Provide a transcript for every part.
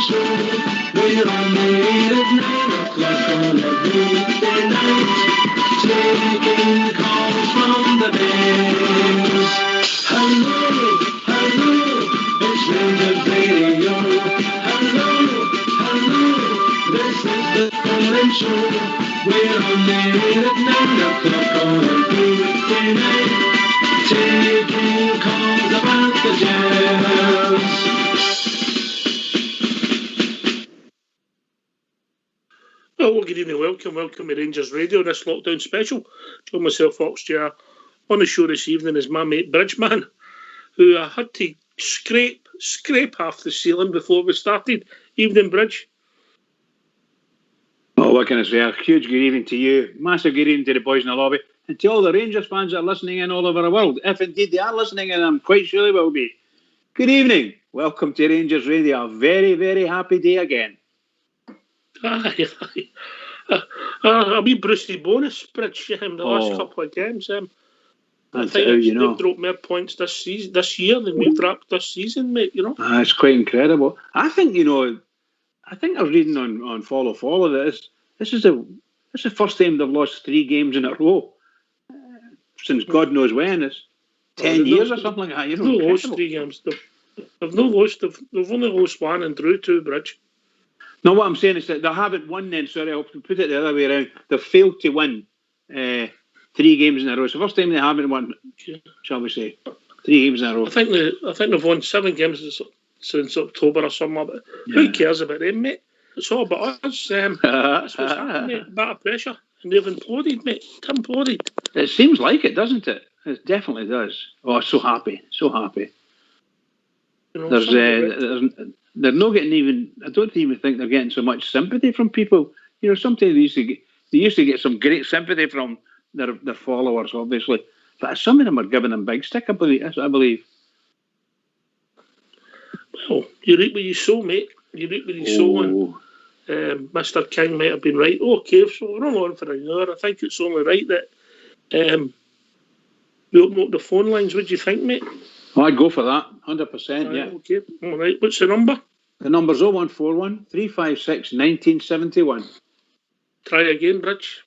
show. We're on the air at 9 o'clock on every weekday night, taking calls from the Bears. Hello, hello, it's Rangers Radio. Hello, hello, this is the Colin Show. We're on the air at 9 o'clock on every weekday night, taking calls about the Jazz. Well, good evening, welcome to Rangers Radio, this lockdown special. Join myself, Fox Jr. On the show this evening is my mate Bridgeman, who I had to scrape half the ceiling before we started. Evening, Bridge. Oh, what can I say? A huge good evening to you. Massive good evening to the boys in the lobby. And to all the Rangers fans that are listening in all over the world. If indeed they are listening, and I'm quite sure they will be. Good evening. Welcome to Rangers Radio. A very, very happy day again. Aye. A wee Brucey bonus, Bridge, the last couple of games. I think they've dropped more points this year than we've dropped this season, mate, It's quite incredible. I think, I was reading on Follow that this is the first time they've lost 3 games in a row since God knows when. It's 10 years or something like that. They've not lost 3 games. They've only lost 1 and drew 2, Bridge. No, what I'm saying is that they haven't won then. Sorry, I'll put it the other way around. They've failed to win 3 games in a row. It's the first time they haven't won, shall we say, 3 games in a row. I think they've won 7 games since October or something like that. Yeah. Who cares about them, mate? It's all about us. That's what's happened, mate. Bit of pressure. And they've imploded, mate. They've imploded. It seems like it, doesn't it? It definitely does. Oh, so happy. So happy. They're not getting even. I don't even think they're getting so much sympathy from people. Sometimes they used to get some great sympathy from their followers, obviously, but some of them are giving them big stick. I believe. Well, you reap what you sow, mate. You reap what you sow, and Mr. King might have been right. Okay, so we're all on for an hour. I think it's only right that we open up the phone lines. What do you think, mate? I'd go for that, 100%, yeah. Okay, all right. What's the number? The number's 0141 356 1971. Try again, Bridge.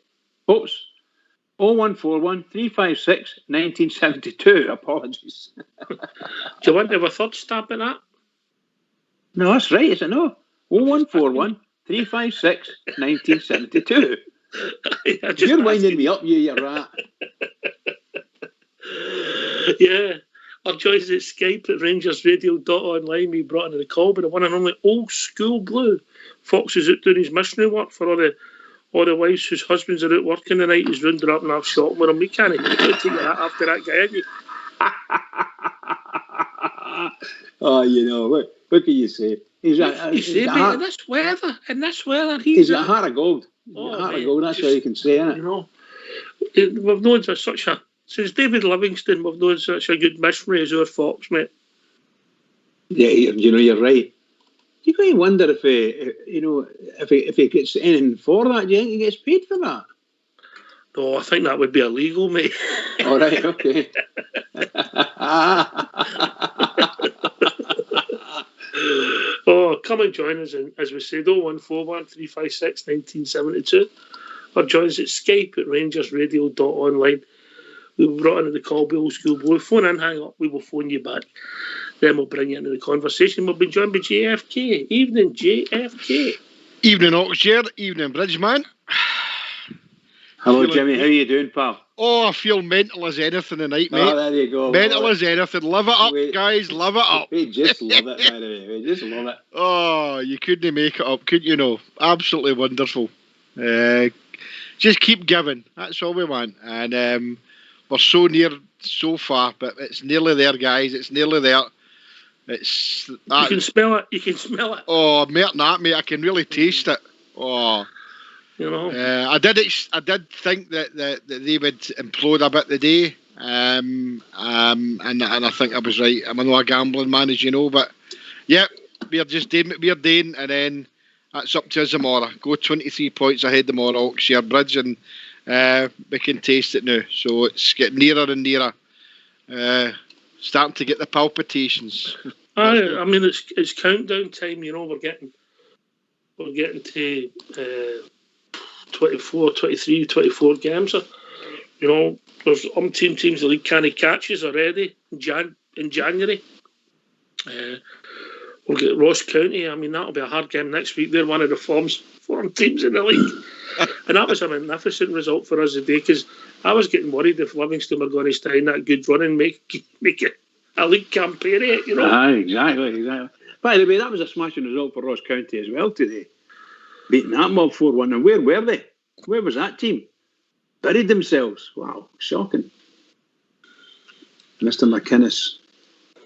Oops. 0141 356 1972. Apologies. Do you want to have a third stab at that? No, that's right, is it no? 0141 356 1972. You're winding me up, you rat. Yeah. Our choice at Skype at RangersRadio.online. We brought into the call by the one and only Old School Blue. Fox is out doing his missionary work for all the wives whose husbands are out working tonight. He's rounded up and I've shot him with him. We can't take your hat after that guy, ain't you? Oh, what can you say? In this weather, he's got a heart of gold. That's all you can say, isn't it? We've known for since David Livingston, we've known such a good missionary as our Fox, mate. Yeah, you're right. You kind of wonder if he gets anything for that. Do you think he gets paid for that? No, I think that would be illegal, mate. All right, okay. Come and join us, as we said, 0141 356 1972. Or join us at Skype at RangersRadio.online. We were brought into the call by Old School Blue. Phone in, hang up, we will phone you back. Then we'll bring you into the conversation. We'll be joined by JFK. Evening, JFK. Evening, Oxford. Evening, Bridgeman. Hello, Jimmy. How are you doing, pal? Oh, I feel mental as anything tonight, mate. Oh, there you go. Mental as anything. Live it up, guys. Live it up. We just love it, by the way. We just love it. Oh, you couldn't make it up, could you know? Absolutely wonderful. Just keep giving. That's all we want. And we're so near, so far, but it's nearly there, guys. It's nearly there. It's. You can smell it. You can smell it. Oh, mate, I can really taste it. Oh. I did think that they would implode a bit today, and I think I was right. I'm not a gambling man, as you know, but yeah, we're just doing what we're doing, and then that's up to us tomorrow. Go 23 points ahead tomorrow, Oxshire Bridge, and we can taste it now. So it's getting nearer and nearer. Starting to get the palpitations. I mean, it's countdown time. We're getting we're getting to 24, 23, 24 games. You know, there's teams in the league can't catch us already in January. We'll get Ross County. I mean, that'll be a hard game next week. They're one of the form teams in the league. And that was a magnificent result for us today, because I was getting worried if Livingston were going to stay in that good run and make it a league campaign, you know. Aye, exactly. By the way, that was a smashing result for Ross County as well today. Beating that mob 4-1. And where were they? Where was that team? Buried themselves. Wow, shocking. Mr. McInnes.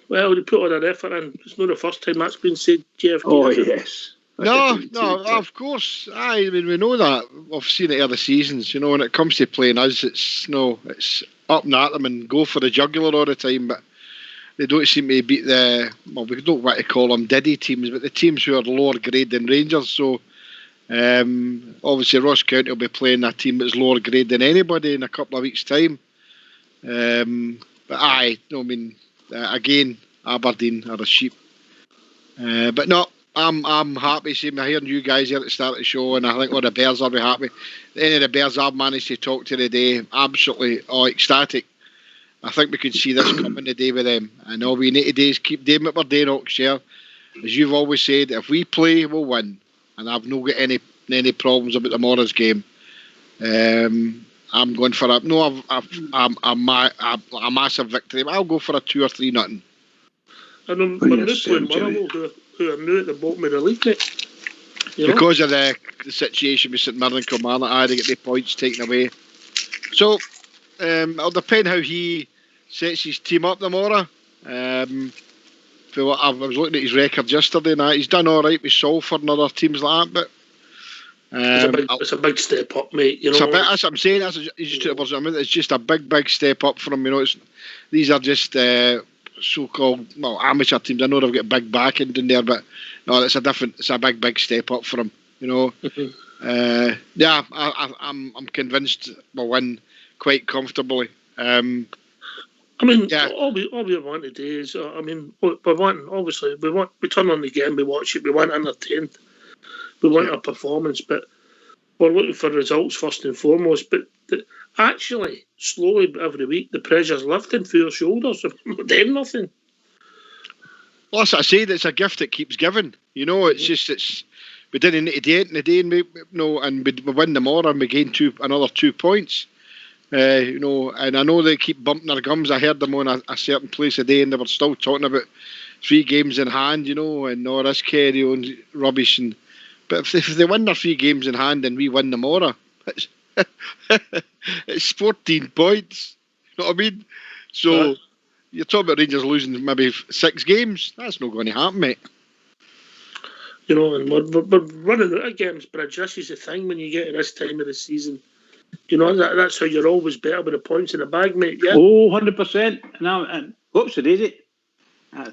Well, they put all their effort in. It's not the first time that's been said, Jeff. Oh, yes. No, of course. I mean, we know that. We've seen it other seasons. You know, when it comes to playing us, it's up and at them and go for the jugular all the time. But they don't seem to beat we don't want to call them Diddy teams, but the teams who are lower grade than Rangers. So, obviously, Ross County will be playing a team that's lower grade than anybody in a couple of weeks' time. Again, Aberdeen are a sheep. But no, I'm happy seeing hearing you guys here at the start of the show, and I think all the Bears will be happy. Any of the Bears I've managed to talk to today, absolutely ecstatic. I think we could see this coming today with them. And all we need to do is keep doing what we're doing, Oxshire. As you've always said, if we play, we'll win. And I've not got any problems about tomorrow's game. I'm going for a massive victory. I'll go for a 2 or 3-0. And we're new playing Motherwell, who are new at the bottom of the league, mate. Because of the situation with St Mirren and Kilmarnock, I had to get the points taken away. So, it'll depend how he sets his team up tomorrow. I was looking at his record yesterday, and he's done all right with Salford and other teams like that, but it's a big step up, mate. You know, that's what I'm saying. It's just a big step up for him. You know, these are just so-called amateur teams. I know they've got big backing in there, but no, it's a big step up for him. You know, I'm convinced we'll win quite comfortably. All we want to do is, we turn on the game, we watch it, we want entertained. We want a performance, but we're looking for results first and foremost. But actually, slowly every week, the pressure's lifting from your shoulders. We're doing nothing. Well, that's what I said. It's a gift that keeps giving. You know, we didn't need to do it in the day, and we win tomorrow and we gain another 2 points. And I know they keep bumping their gums. I heard them on a certain place today, and they were still talking about 3 games in hand, and all this carry on rubbish. But if they win their 3 games in hand and we win tomorrow, it's 14 points. You know what I mean? So you're talking about Rangers losing maybe 6 games. That's not going to happen, mate. And we're running out of games, Bridge. This is the thing when you get to this time of the season. That's how you're always better with the points in the bag, mate. Yeah. Oh, 100%. And whoops, it is it. I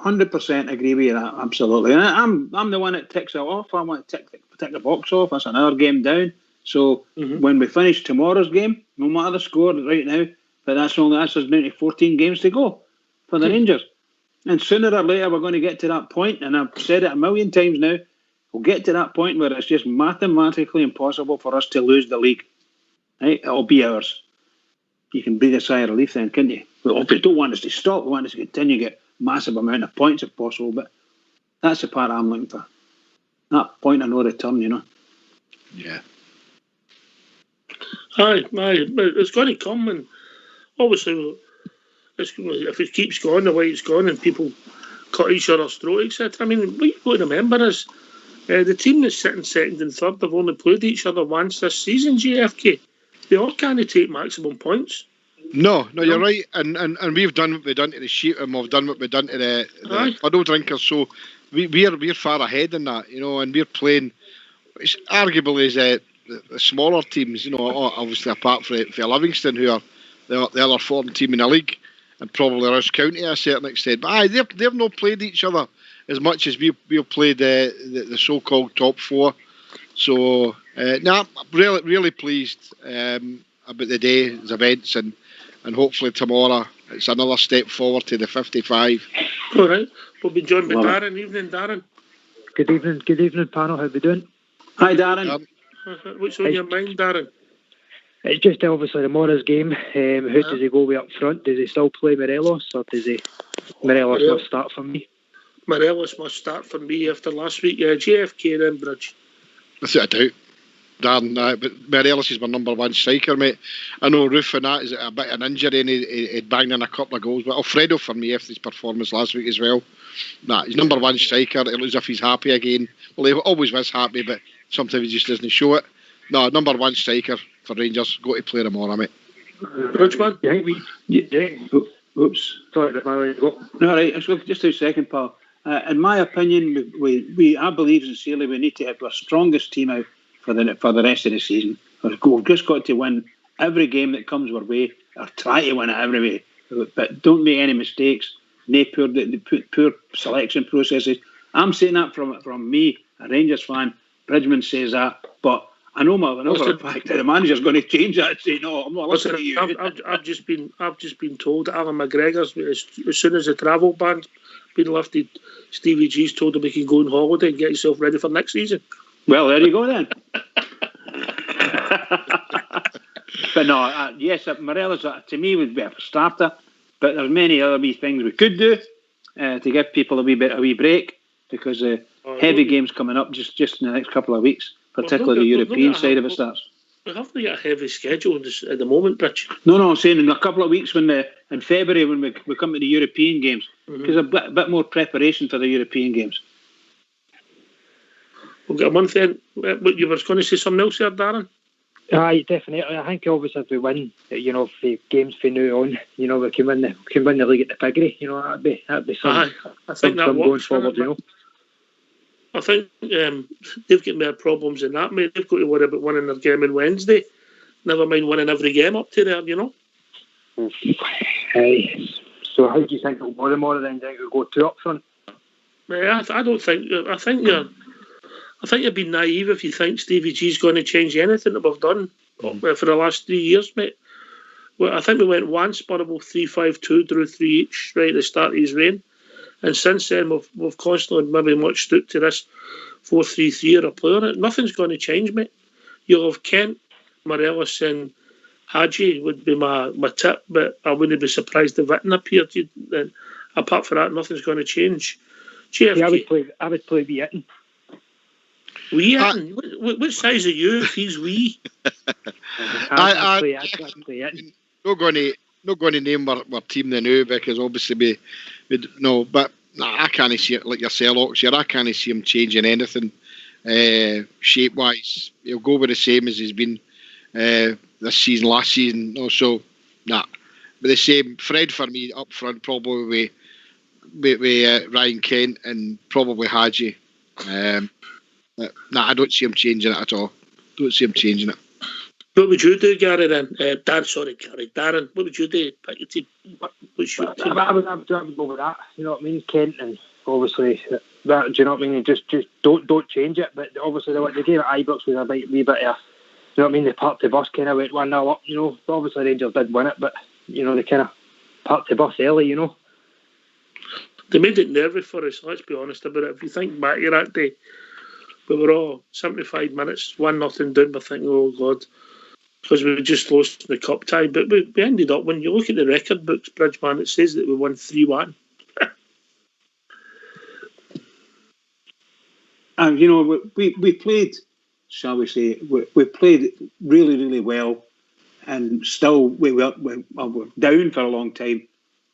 100% agree with you. That, absolutely. And I'm the one that ticks it off. I want to tick the box off. That's another game down. So when we finish tomorrow's game, no matter the score right now, but that's us down to 14 games to go for the Rangers. And sooner or later we're going to get to that point, and I've said it a million times now, we'll get to that point where it's just mathematically impossible for us to lose the league. Right? It'll be ours. You can breathe a sigh of relief then, can't you? We don't want us to stop. We want us to continue to get massive amount of points if possible, but that's the part I'm looking for. That point of no return, Yeah. Aye, it's going to come, and obviously, if it keeps going the way it's going and people cut each other's throat, etc. I mean, what you've got to remember is the team that's sitting second and third have only played each other once this season, GFK. They all can't take maximum points. No, you're right. And we've done what we've done to the sheep, and we've done what we've done to the puddle drinkers. So we're far ahead in that, and we're playing, which arguably is the smaller teams, obviously apart from Livingston, who are the other form team in the league, and probably Ross County to a certain extent. But they've not played each other as much as we've played the so-called top 4. So, I'm really pleased about the day's events, and hopefully tomorrow it's another step forward to the 55. All right. We'll be joined by Darren. Evening, Darren. Good evening, panel. How we doing? Hi, Darren. What's on your mind, Darren? It's just obviously tomorrow's game. Who does he go with up front? Does he still play Morelos, or does he? Morelos must start for me. Morelos must start for me after last week. JFK then Bridge. That's it, I doubt. Darren, but Morelos is my number one striker, mate. I know Roof and that is a bit of an injury and he'd banged in a couple of goals, but Alfredo for me after his performance last week as well. He's number one striker. It looks as if he's happy again. Well, he always was happy, but sometimes he just doesn't show it. No, number one striker for Rangers. Go to play tomorrow, mate. Bridgeman? Oops. Sorry, go. All right, just a second, pal. In my opinion, I believe sincerely we need to have our strongest team out for the rest of the season. We've just got to win every game that comes our way, or try to win it every way. But don't make any mistakes. No poor selection processes. I'm saying that from me, a Rangers fan. Bridgman says that, but I know for a fact that the manager's going to change that and say, no, I'm not listening to you. I've just been told that Alan McGregor's, as soon as the travel ban's been lifted, Stevie G's told him he can go on holiday and get himself ready for next season. Well, there you go then. But no, yes, Morelos to me would be a starter. But there's many other wee things we could do to give people a wee break, because heavy games coming up just in the next couple of weeks, particularly the European side of it starts. We haven't got a heavy schedule at the moment, Rich. No, I'm saying in a couple of weeks in February when we come to the European games, because a bit more preparation for the European games. We've got a month in. You were going to say something else there, Darren? Aye, definitely. I think obviously if we win, the games from now on, we can win the league at the Piggery. That'd be something. I think that works going forward. I think they've got more problems than that, mate. They've got to worry about winning their game on Wednesday. Never mind winning every game up to there, Hey, so how do you think it'll go tomorrow then? Do you think it'll go two up front? I don't think. I think you're being naive if you think Stevie G's going to change anything that we've done for the last 3 years, mate. Well, I think we went one spotable 3-5-2, drew 3 each right at the start of his reign. And since then, we've constantly maybe much stuck to this 4-3-3 or a play on it. Nothing's going to change, mate. You'll have Kent, Morelos and Hadji would be my tip, but I wouldn't be surprised if Witten appeared. Apart from that, nothing's going to change. JFK, yeah, I would play Witten. Wee Witten? What size are you if he's wee? I'd play Witten. Not going to name our team the now, because obviously but I can't see it like yourself, Oxford. I can't see him changing anything shape wise. He'll go with the same as he's been this season, last season. Also, but the same. Fred for me up front, probably with Ryan Kent and probably Hadji. I don't see him changing it at all. Don't see him changing it. What would you do, Gary, then? Darren, what would you do? Pick your team. What's your team? I would go with that. You know what I mean? Kent, and obviously, that, do you know what I mean? Just don't change it. But obviously, the game at Ibrox was a wee bit of, you know what I mean? They parked the bus kind of went 1-0 up, Obviously, Rangers did win it, but, they kind of parked the bus early, They made it nervy for us, let's be honest about it. If you think back to that day, we were all 75 minutes, 1-0 down, we're thinking, oh, God, because we just lost the cup tie. But we ended up, when you look at the record books, Bridgeman, it says that we won 3-1. And, we played, shall we say, we played really, really well, and still we were down for a long time.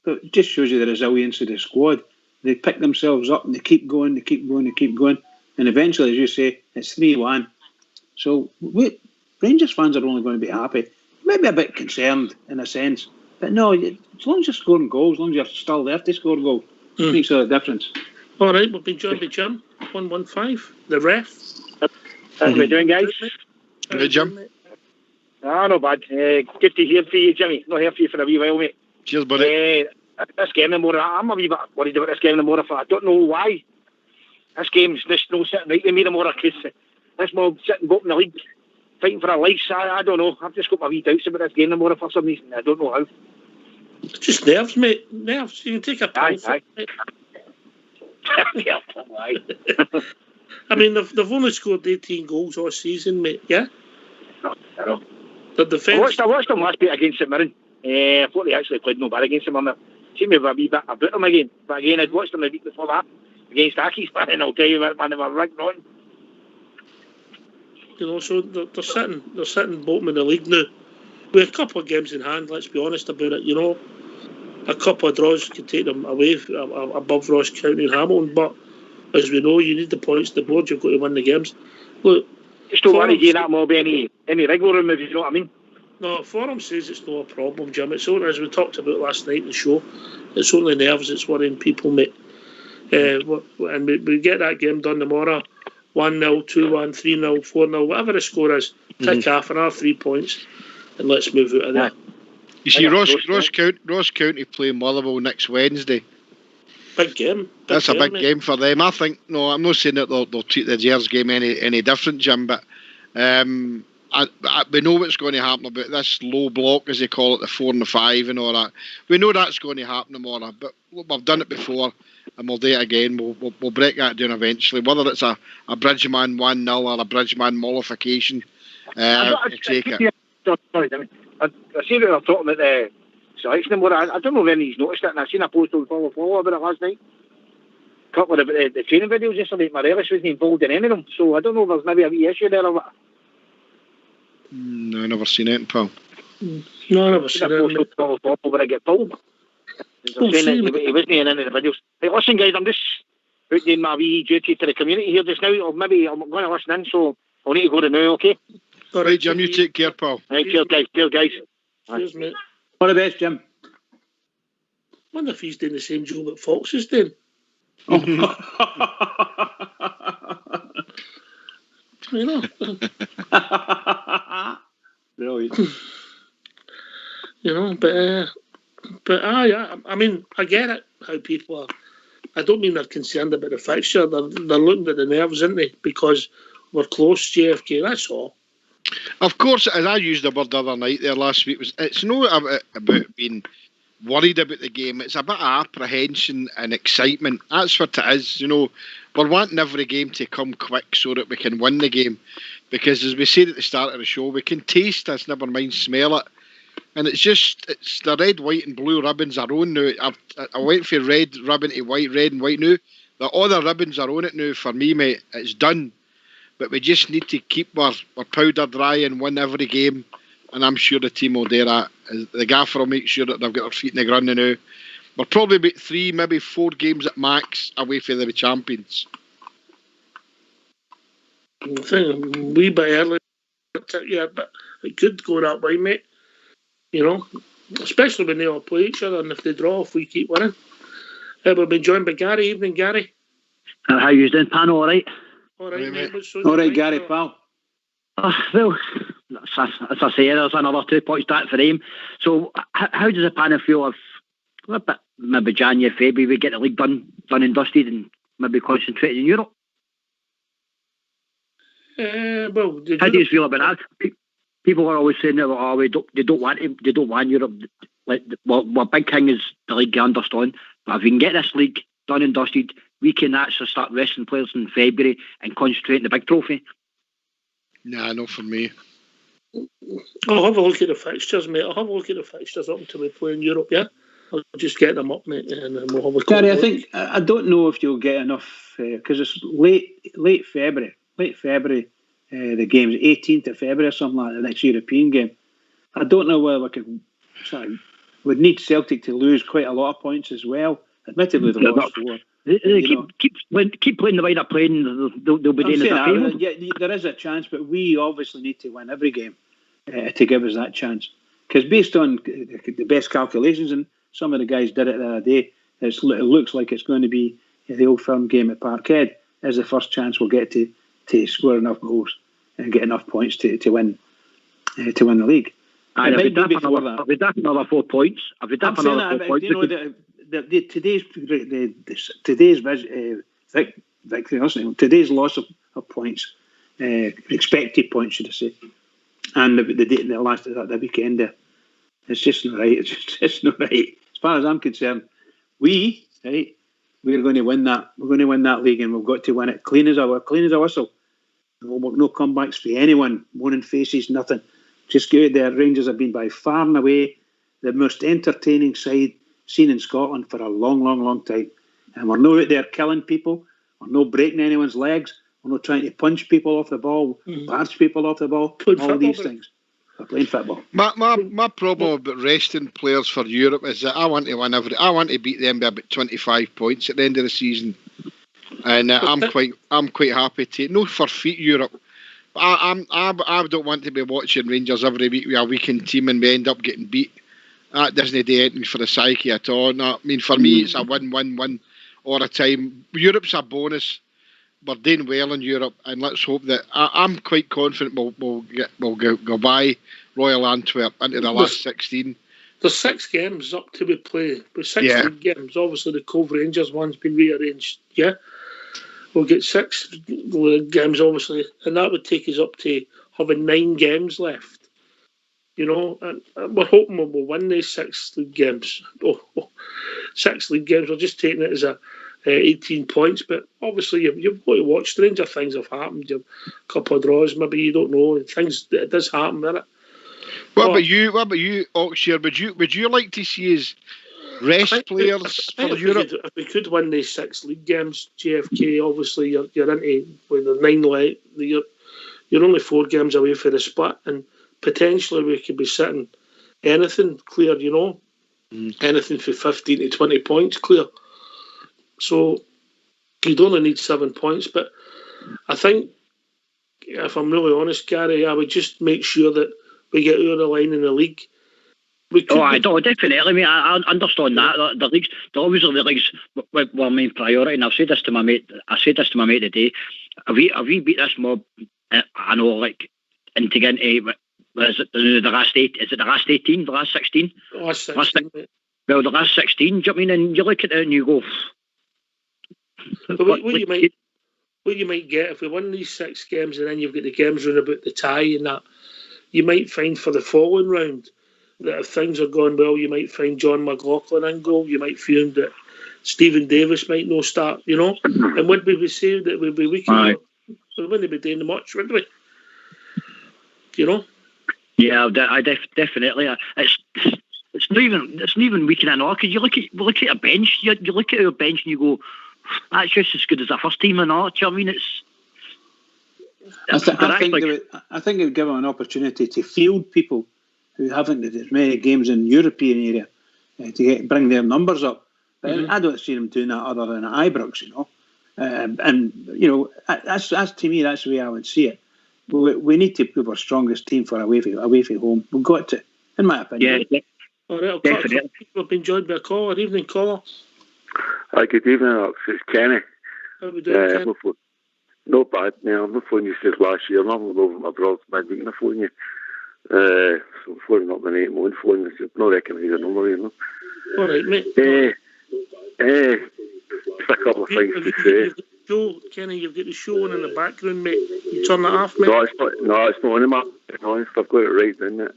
But it just shows you the resilience of the squad. They pick themselves up and they keep going, and eventually, as you say, it's 3-1. So Rangers fans are only going to be happy, maybe a bit concerned in a sense, but no, as long as you're scoring goals, as long as you're still there to score goals, it makes a difference. All right, we've been joined by Jim, 115, the ref. How we doing, guys? Good, Jim. Not bad. Good to hear from you, Jimmy. Not heard from you for a wee while, mate. Cheers, buddy. This game tomorrow, I'm a wee bit worried about this game tomorrow. I don't know why. This game's just no sitting right with me tomorrow, because this mob sitting up in the league, fighting for our lives. I don't know. I've just got my wee doubts about this game tomorrow for some reason. I don't know how. It's just nerves, mate. Nerves. You can take a pill. Aye. I mean, they've only scored 18 goals all season, mate. Yeah. No, I know. The defence. I watched them last week against St Mirren. I thought they actually played no bad against them. I seemed to have a wee bit about them again. But again, I'd watched them the week before that against Accies, man, and I'll tell you, man, they were right rotten. You know, so they're sitting bottom of the league now with a couple of games in hand. Let's be honest about it. You know, a couple of draws can take them away above Ross County and Hamilton. But as we know, you need the points. The board, you've got to win the games. Look, just don't worry, Jane, that will be any regular room, if you know what I mean. No, Forum says it's no problem, Jim. It's only, as we talked about last night in the show, it's only nerves that's worrying people, mate. And we get that game done tomorrow. 1-0, 2-1, 3-0, 4-0, whatever the score is. Take half an hour, 3 points, and let's move out of there. You see, Ross County play Motherwell next Wednesday. Big game. That's a big game for them. I think. No, I'm not saying that they'll treat the Gers game any different, Jim. But we know what's going to happen about this low block, as they call it, the 4 and the 5 and all that. We know that's going to happen tomorrow. But we've done it before, and we'll do it again. We'll break that down eventually. Whether it's a Bridgeman 1-0 or a Bridgeman mollification, take it. Sorry, Jimmy. I see that they're talking about the selection and what. I don't know if anybody's noticed it, and I've seen a post on Follow about it last night. A couple of the training videos yesterday, Morelos wasn't involved in any of them, so I don't know if there's maybe a wee issue there or what. No, I've never seen it, pal. No, I've never seen it. Follow where I get pulled. They're saying that he wasn't in any of the videos. Hey, listen, guys, I'm just out doing my wee duty to the community here just now, or maybe I'm going to listen in, so I'll need to go to now, okay? All right, Jim, you take care, pal. Right, cheers, guys. Cheers, mate. All the best, Jim. I wonder if he's doing the same job that Fox is doing. You know. Brilliant. You know, but yeah, I mean, I get it, how people are. I don't mean they're concerned about the fixture. They're looking at the nerves, aren't they? Because we're close, JFK, that's all. Of course, as I used the word the other night there last week, it's not about being worried about the game. It's about apprehension and excitement. That's what it is. You know, we're wanting every game to come quick so that we can win the game. Because as we said at the start of the show, we can taste this, never mind smell it. And it's the red, white and blue ribbons are on now. I went for red ribbon to white, red and white now. The other ribbons are on it now for me, mate. It's done. But we just need to keep our powder dry and win every game. And I'm sure the team will do that. The gaffer will make sure that they've got their feet in the ground now. We're probably about 3, maybe 4 games at max away from the champions. I think a wee bit early. Yeah, but it could go that way, mate. You know, especially when they all play each other, and if they draw, if we keep winning. We've been joined by Gary. Evening, Gary. How you doing, Pan? All right? All right, mate. All right, Gary, pal. Well, as I say, there's another 2 points back for him. So, how does the panel feel if maybe January, February, we get the league done and dusted and maybe concentrate in Europe? Well, how do you feel about that? People are always saying that they don't want Europe. Like, well, big thing is the league, I understand. But if we can get this league done and dusted, we can actually start resting players in February and concentrate on the big trophy. Nah, not for me. I'll have a look at the fixtures, mate. I'll have a look at the fixtures up until we play in Europe, yeah? I'll just get them up, mate, and then we'll have a Gary, I don't know if you'll get enough, because it's late February. The game's 18th of February or something like that, the next European game. I don't know whether we could. We'd need Celtic to lose quite a lot of points as well. Admittedly, they've lost 4. Keep playing the way they're playing. They'll be doing it. Yeah, there is a chance, but we obviously need to win every game to give us that chance. Because based on the best calculations, and some of the guys did it the other day, it looks like it's going to be the Old Firm game at Parkhead as the first chance we'll get to score enough goals and get enough points to win the league. And if we dip another 4 points, today's loss of points, expected points, should I say, and the last of that weekend there, it's just not right. It's just not right. As far as I'm concerned, we we're going to win that. We're going to win that league, and we've got to win it clean as a whistle. No comebacks for anyone, moaning faces, nothing. Just go out there. Rangers have been by far and away the most entertaining side seen in Scotland for a long, long, long time. And we're not out there killing people. We're not breaking anyone's legs. We're not trying to punch people off the ball, barge people off the ball, all these things. We're playing football. My problem about resting players for Europe is that I want to win I want to beat them by about 25 points at the end of the season, and I'm quite happy to no forfeit Europe. I don't want to be watching Rangers every week with a weakened team and we end up getting beat. That doesn't do anything for the psyche at all. No, I mean, for me, it's a win-win-win all the time. Europe's a bonus. We're doing well in Europe, and let's hope that I'm quite confident we'll go by Royal Antwerp into the last 16. There's 6 games up to be played. With 6 league games, obviously the Cove Rangers one's been rearranged. Yeah, we'll get 6 games, obviously, and that would take us up to having 9 games left. You know, and we're hoping we'll win these 6 league games. 6 league games. We're just taking it as 18 points, but obviously you've got to watch. Stranger things have happened. You've a couple of draws, maybe you don't know. It does happen, doesn't it? What about you, Oxshire? Would you like to see us rest players for Europe? If we could win these 6 league games, JFK, obviously you're into with the 9 left. You're only 4 games away for the split, and potentially we could be sitting anything clear. You know, anything from 15 to 20 points clear. So you'd only need 7 points, but I think, if I'm really honest, Gary, I would just make sure that we get over the line in the league. Definitely. I mean, I understand that. The leagues, obviously the leagues were main priority, and I've said this to my mate. I said this to my mate today. If we beat this mob, I know, like, into the last 8? Is it the last 18? The last 16? Last 16. Well, the last 16. Do you know what I mean? And you look at it and you go. But what you might get if we win these 6 games, and then you've got the games round about the tie and that, you might find for the following round that if things are going well, you might find John McLaughlin in goal. You might find that Stephen Davis might not start. You know, and would we be saying that we'd be weak? We wouldn't be doing much, would we? You know. Yeah, I definitely. It's not even weakening at all, because you look at a bench. You look at our bench and you go, that's just as good as the first team and all. Do you know what I mean? I think it would give them an opportunity to field people who haven't had as many games in the European area to bring their numbers up. But I don't see them doing that other than at Ibrox, you know. And you know, that's to me, that's the way I would see it. We need to prove our strongest team for away from home. We've got to, in my opinion. Yeah, all right, definitely. People have been joined by a caller. Evening, caller. Hi, good evening, Alex. It's Kenny. How we doing, Ken? Not bad, man. I'm not phoning you since last year. I'm over my brother's midweek and I'm phoning you. So I'm phoning up my name, my own phone. I don't recognise your number, you know. All right, mate. Just a couple of things to say. Kenny, you've got the show on in the background, mate. You turn that off, mate. No, it's not on the map. I've got it right down there.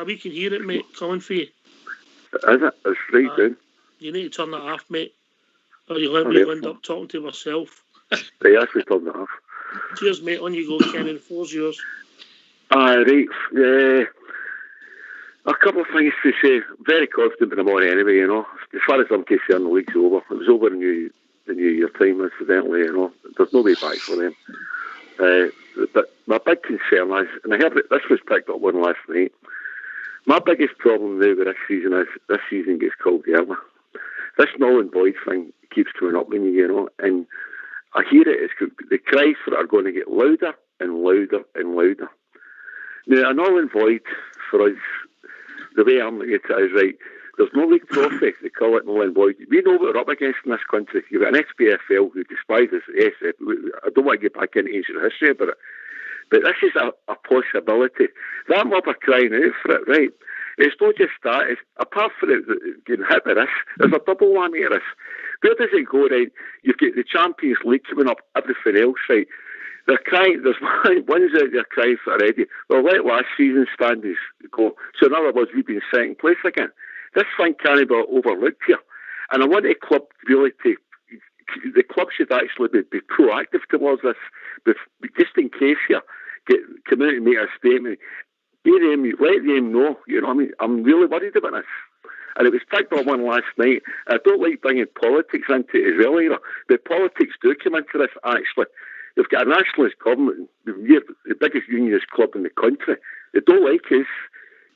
We can hear it, mate, coming for you. Is it? It's right down. You need to turn that off, mate. Or you'll end up talking to myself. They actually turned it off. Cheers, mate. On you go, Kenny. The floor's yours. Right. Yeah. A couple of things to say. Very confident in the morning anyway, you know. As far as I'm concerned, the league's over. It was over in the New Year time, incidentally, you know. There's no way back for them. But my big concern is, and I heard that this was picked up one last night, my biggest problem now with this season is this season gets called early. This null and void thing keeps coming up with me, you know, and I hear it. The cries for it are going to get louder and louder and louder. Now, a null and void for us, the way I'm looking at it is, right, there's no league trophy. They call it null and void. We know what we're up against in this country. You've got an XPFL who despises SF. I don't want to get back into ancient history about it, but this is a possibility. That mob are crying out for it, right? It's not just that. Apart from it getting hit by this, there's a double whammy of this. Where does it go, right? You've got the Champions League coming up, everything else, right? They're crying, there's ones out there crying for it already. Well, let last season's standings go. So in other words, we've been second place again. This thing can't be overlooked here. And I want the club really to the club should actually be proactive towards this, just in case you come out and make a statement. Let them know. You know what I mean? I'm really worried about this. And it was picked up on last night. I don't like bringing politics into it as well, either. But politics do come into this, actually. You've got a nationalist government, we're the biggest unionist club in the country. They don't like us.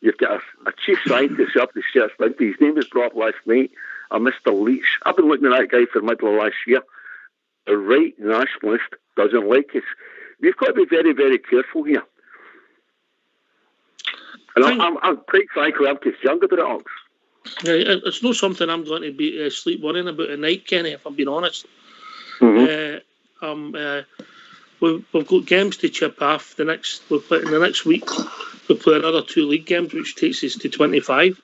You've got a chief scientist up the search into. His name was brought up last night, Mr. Leach. I've been looking at that guy for the middle of last year. A right nationalist doesn't like us. We've got to be very, very careful here. And I'm quite frankly, I'm concerned about it, Ox. It's not something I'm going to be sleep worrying about at night, Kenny, if I'm being honest. We've got games to chip off. In the next week, we'll play another 2 league games, which takes us to 25.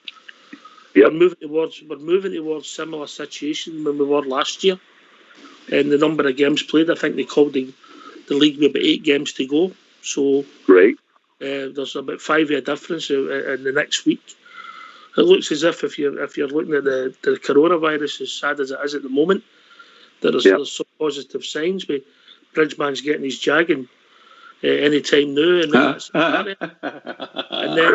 Yep. We're moving towards similar situation when we were last year. And the number of games played, I think they called the league with about 8 games to go. So right. There's about 5 year difference in the next week. It looks as if you're looking at the coronavirus, as sad as it is at the moment, there's some positive signs. Bridgeman's getting his jagging any time now, and then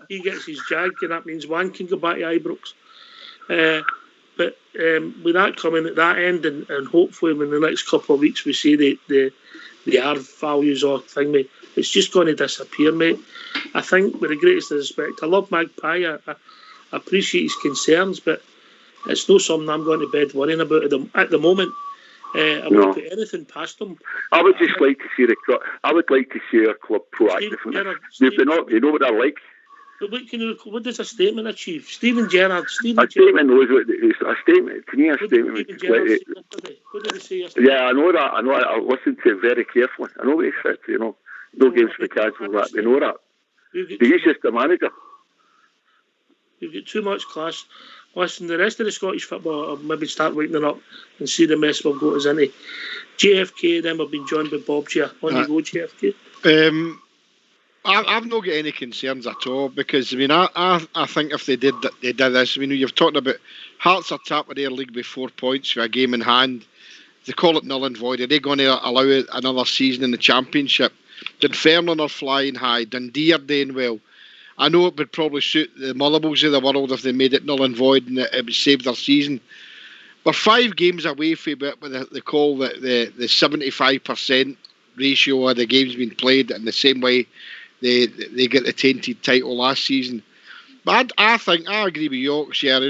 he gets his jag, and that means one can go back to Ibrox. But with that coming at that end, and hopefully in the next couple of weeks we see the R values or thing, mate, it's just going to disappear, mate. I think, with the greatest respect, I love Magpie. I appreciate his concerns, but it's not something I'm going to bed worrying about at the moment. I won't put anything past them. I would just like to see our club proactive. You know what I like. But what does a statement achieve? Steven Gerrard. A statement knows what it is. A statement. To me, a statement. What did he say yesterday? Yeah, I know that. I listened to it very carefully. I know what he said. No games to be cancelled. That we know that. He's just the manager. You've got too much class. Listen, the rest of the Scottish football will maybe start waking up and see the mess we've got us into. JFK, then we've been joined by Bob here. On you go, JFK. I've not got any concerns at all, because I think if they did this, you've talked about Hearts are top of their league with 4 points with a game in hand. They call it null and void. Are they going to allow another season in the Championship? Dunfermline are flying high. Dundee are doing well. I know it would probably suit the Mullibles of the world if they made it null and void and it would save their season. We're 5 games away from what they call the 75% ratio of the games being played, in the same way they get the tainted title last season. But I think I agree with Yorkshire.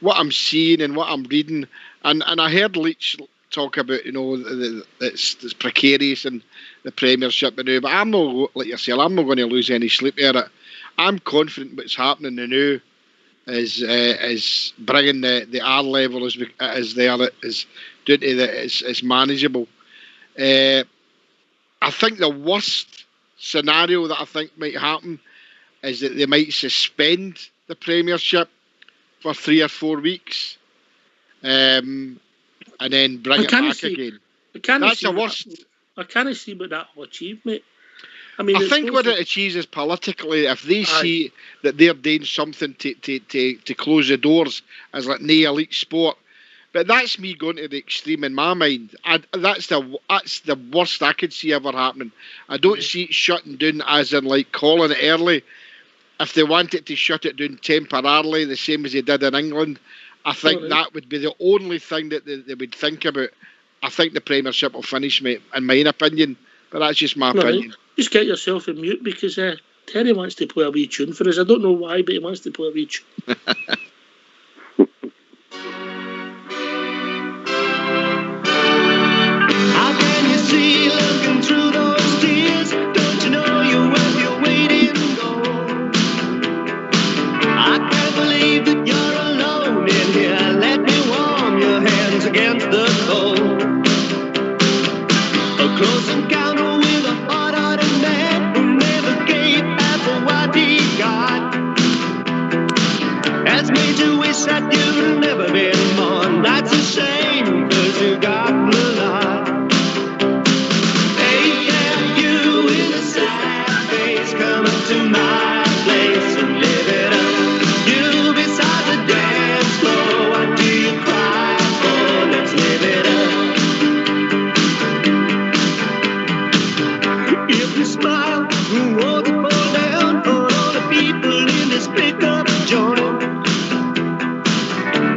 What I'm seeing and what I'm reading, and I heard Leach talk about it's precarious in the Premiership, but I'm not like yourself. I'm not going to lose any sleep at it. I'm confident what's happening now is bringing the R level as there is doing to that is manageable. I think the worst scenario that I think might happen is that they might suspend the Premiership for 3 or 4 weeks, and then bring it back again. That's the worst. I can't see what that will achieve, mate. I think what it achieves is politically, if they see that they're doing something to close the doors as like no elite sport. But that's me going to the extreme in my mind. That's the worst I could see ever happening. I don't see it shutting down as in like calling it early. If they wanted to shut it down temporarily, the same as they did in England, I think that would be the only thing that they would think about. I think the Premiership will finish, mate, in my opinion. But that's just my opinion. Just get yourself in mute, because Terry wants to play a wee tune for us. I don't know why, but he wants to play a wee tune. How can you see looking through those tears? Don't you know you're worth your weight in gold? I can't believe that you're alone in here. Let me warm your hands against the cold. A close encounter with a hard-hearted man who never gave half of what he got. Has made you wish that you'd never been born. That's a shame, 'cause you got the lot. Hey, yeah, you with a sad face, come up to my place and live it up. You beside the dance floor, what do you cry for? smile, the walls will fall down on all the people in this pickup joint.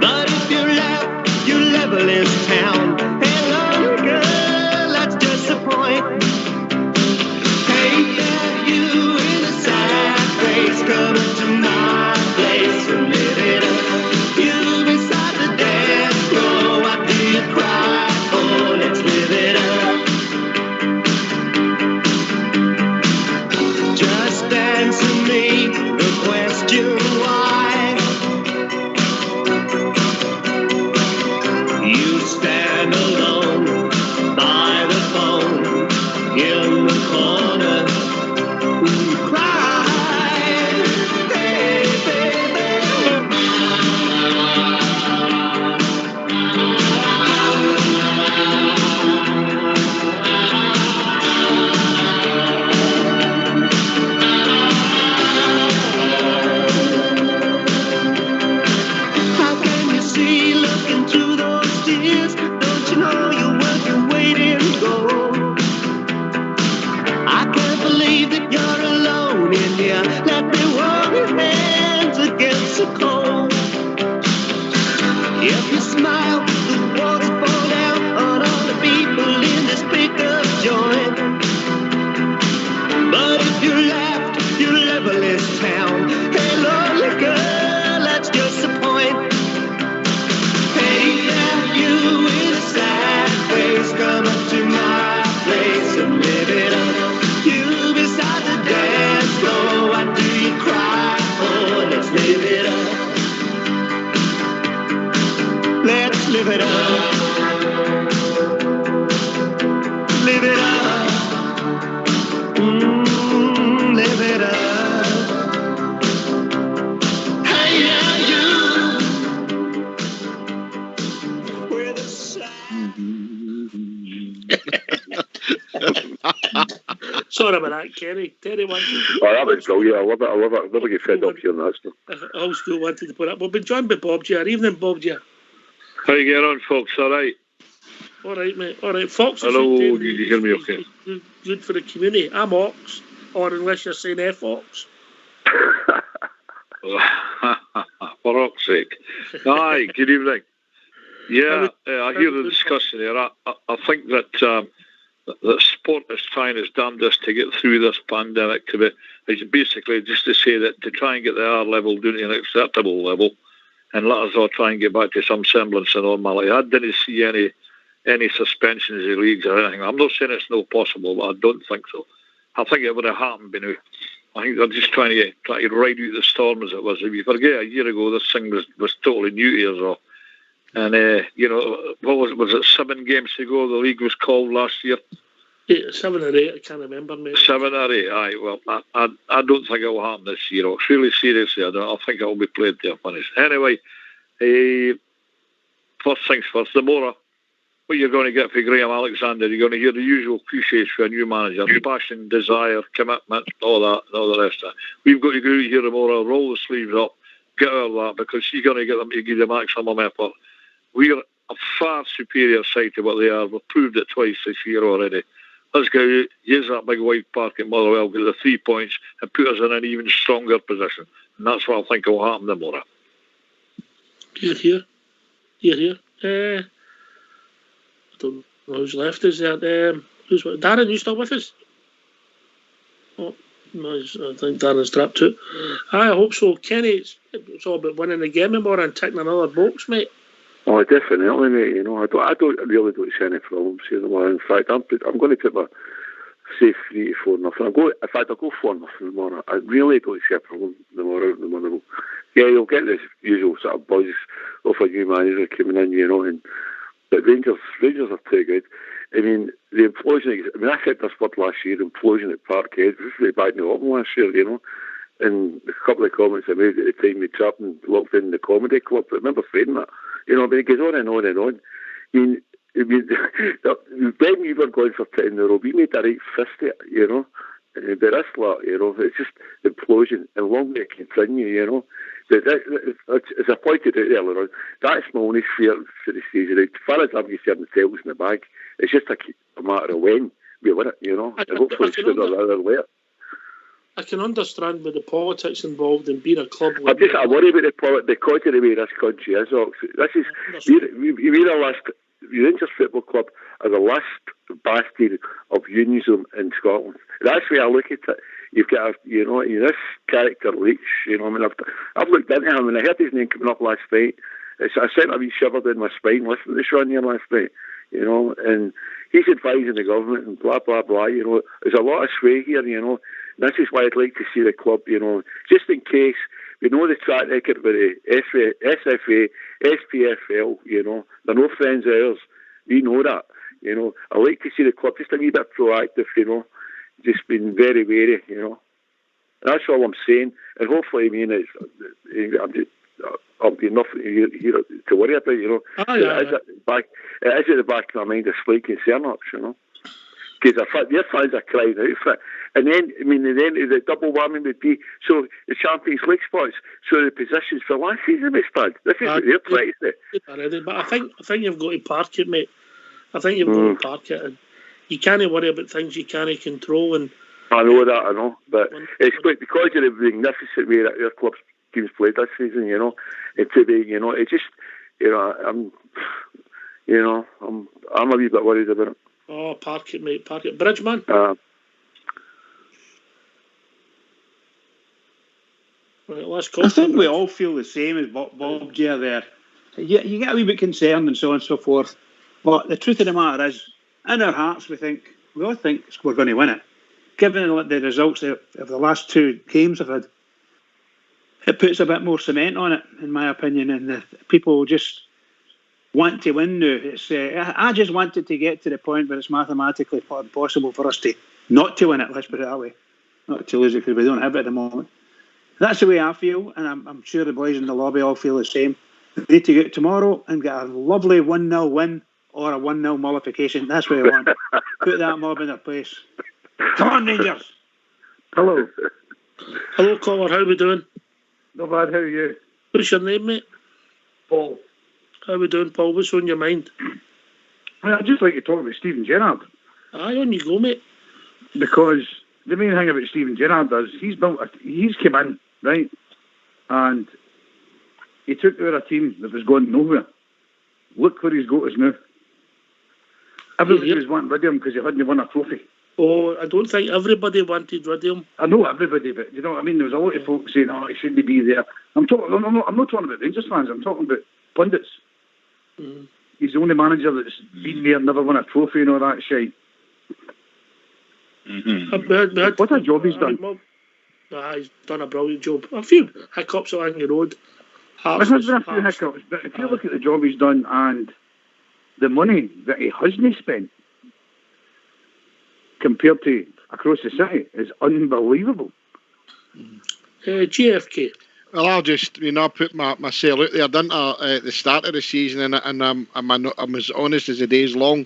But if you laugh, you level this town. Hello, girl, that's just the point. Hey, there, you in a sad face, coming to my place and live it up. You beside the dance floor, why do you cry? Oh, let's live it up. Just answer me the question why. You stand alone by the phone in the corner. You cry. Hey, baby. How can you see looking through those tears? Don't you know you're worth your weight in gold? I can't believe that you're alone in here. Let me warm your hands against the cold. If you smile, the walls fall down on all the people in this pickup joint. But if you laughed, you level this town. Hey, lonely girl, that's just the point. Hey, there, you in a sad face, come up to my place and live it up. You beside the dance floor, why do you cry? Oh, let's live it up. Let's live it up. Live it up. Live it up. Hey, yeah, you. With a sad. Sorry about that, Kerry. Terry wanted to... Oh, that was brilliant. I love it. I never get fed up hearing that stuff. Old school wanted to put up. We've been joined by Bob J. Evening, Bob J. How you getting on, folks? All right? All right, mate. All right. Fox is Hello, good, you hear me okay? Good for the community. I'm Ox, or unless you're saying F-Ox. For Ox's sake. Aye, good evening. Yeah, I hear the discussion here. I think that that sport is trying its damnedest to get through this pandemic. It's basically just to say that to try and get the R level down to an acceptable level and let us all try and get back to some semblance of normality. I didn't see any suspensions of leagues or anything. I'm not saying it's not possible, but I don't think so. I think it would have happened by now. I think they're just trying to ride out the storm as it was. If you forget, a year ago, this thing was totally new to us all. And, what was it 7 games ago the league was called last year? 7 or 8, I can't remember, mate. 7 or 8, aye. Well, I don't think it will happen this year. Really seriously, I think it will be played to a finish. Anyway, first things first, the Mora, what you're going to get for Graham Alexander, you're going to hear the usual cliches for a new manager. Passion, desire, commitment, all that, and all the rest of it. We've got to go out here tomorrow, roll the sleeves up, get out of that, because you're going to get them to give the maximum effort. We're a far superior side to what they are. We've proved it twice this year already. Let's go out, use that big white park at Motherwell, get the 3 points, and put us in an even stronger position. And that's what I think will happen tomorrow. Here. I don't know who's left. Is that Darren? You still with us? Oh no, I think Darren's trapped too. I hope so. Kenny, it's all about winning the game tomorrow and ticking another box, mate. Oh, definitely, mate. You know, I really don't see any problems here. In fact, I'm going to put my say 3-4-0. I'll go 4-0 tomorrow. I really don't see a problem tomorrow at the Motherwell. Yeah, you'll get the usual sort of buzz of a new manager coming in, you know. But Rangers are too good. I mean, the implosion. I mean, I said this word last year. Implosion at Parkhead. This was back in the autumn last year, you know. And a couple of comments I made at the time, we trapped and locked in the comedy club. I remember saying that. You know, I mean, it goes on and on and on. I mean, when we were going for 10 in a row, we made a right fist at it, you know. But this lot, you know, it's just implosion and long may it continue, you know. But as I pointed out earlier on, that's my only fear for the season. As far as I'm concerned, the tail's in the bag. It's just a matter of when. we win it, you know, and hopefully sooner rather than later. I can understand with the politics involved in being a club. I worry about the politics because of the way this country is. This is we're the last. Rangers Football Club are the last bastion of unionism in Scotland. That's the way I look at it. You've got, this character Leach. You know, I mean, I've looked into him and I heard his name coming up last night. I sent a wee shiver down my spine listening to Sean here last night. You know, and he's advising the government and blah blah blah. You know, there's a lot of sway here. You know, and this is why I'd like to see the club. You know, just in case. We know the track record with the SFA, SPFL, you know. They're no friends of ours. We know that, you know. I like to see the club just a wee bit proactive, you know. Just being very wary, you know. That's all I'm saying. And hopefully, I mean, I'll be nothing here to worry about, you know. It is at the back of my mind a slight concern, you know. Because their fans are crying out for it. And then, I mean, the double whammy would be, so the Champions League spots, so the positions for last season would stand. This is what they're trying to say. But I think you've got to park it, mate. I think you've got to park it. And you can't worry about things you can't control. And I know that, I know. But it's like because of the magnificent way that your club's teams played this season, you know, it to be, you know, it just, you know, I'm a wee bit worried about it. Oh, park it, mate, park it. Bridgeman? Right, let's go. I think we all feel the same as Bob J there. You get a wee bit concerned and so on and so forth. But the truth of the matter is, in our hearts, we all think we're going to win it. Given the results of the last two games have had, it puts a bit more cement on it, in my opinion, and the people just want to win now. It's I just wanted to get to the point where it's mathematically impossible for us to not to win it, let's put it that way. Not to lose it because we don't have it at the moment. That's the way I feel, and I'm sure the boys in the lobby all feel the same. We need to get tomorrow and get a lovely 1-0 win or a 1-0 mollification. That's what I want. Put that mob in their place. Come on, Rangers. Hello. Hello, caller. How we doing? Not bad. How are you? What's your name, mate? Paul. How we doing, Paul? What's on your mind? I'd just like to talk about Steven Gerrard. Aye, on you go, mate. Because the main thing about Steven Gerrard is he's come in, right? And he took over a team that was going nowhere. Look where he's got us now. Everybody was wanting rid of him because he hadn't won a trophy. Oh, I don't think everybody wanted rid of him. I know everybody, but you know what I mean? There was a lot of folks saying, he shouldn't be there. I'm not talking about Rangers fans, I'm talking about pundits. Mm. He's the only manager that's been there, never won a trophy and all that shit. Mm-hmm. What a job he's done. He's done a brilliant job. A few hiccups along the road. There's been a few hiccups, but if you look at the job he's done and the money that he hasn't spent compared to across the city is unbelievable. GFK. Well, I put myself out there, didn't I, at the start of the season, and I'm as honest as the day's long.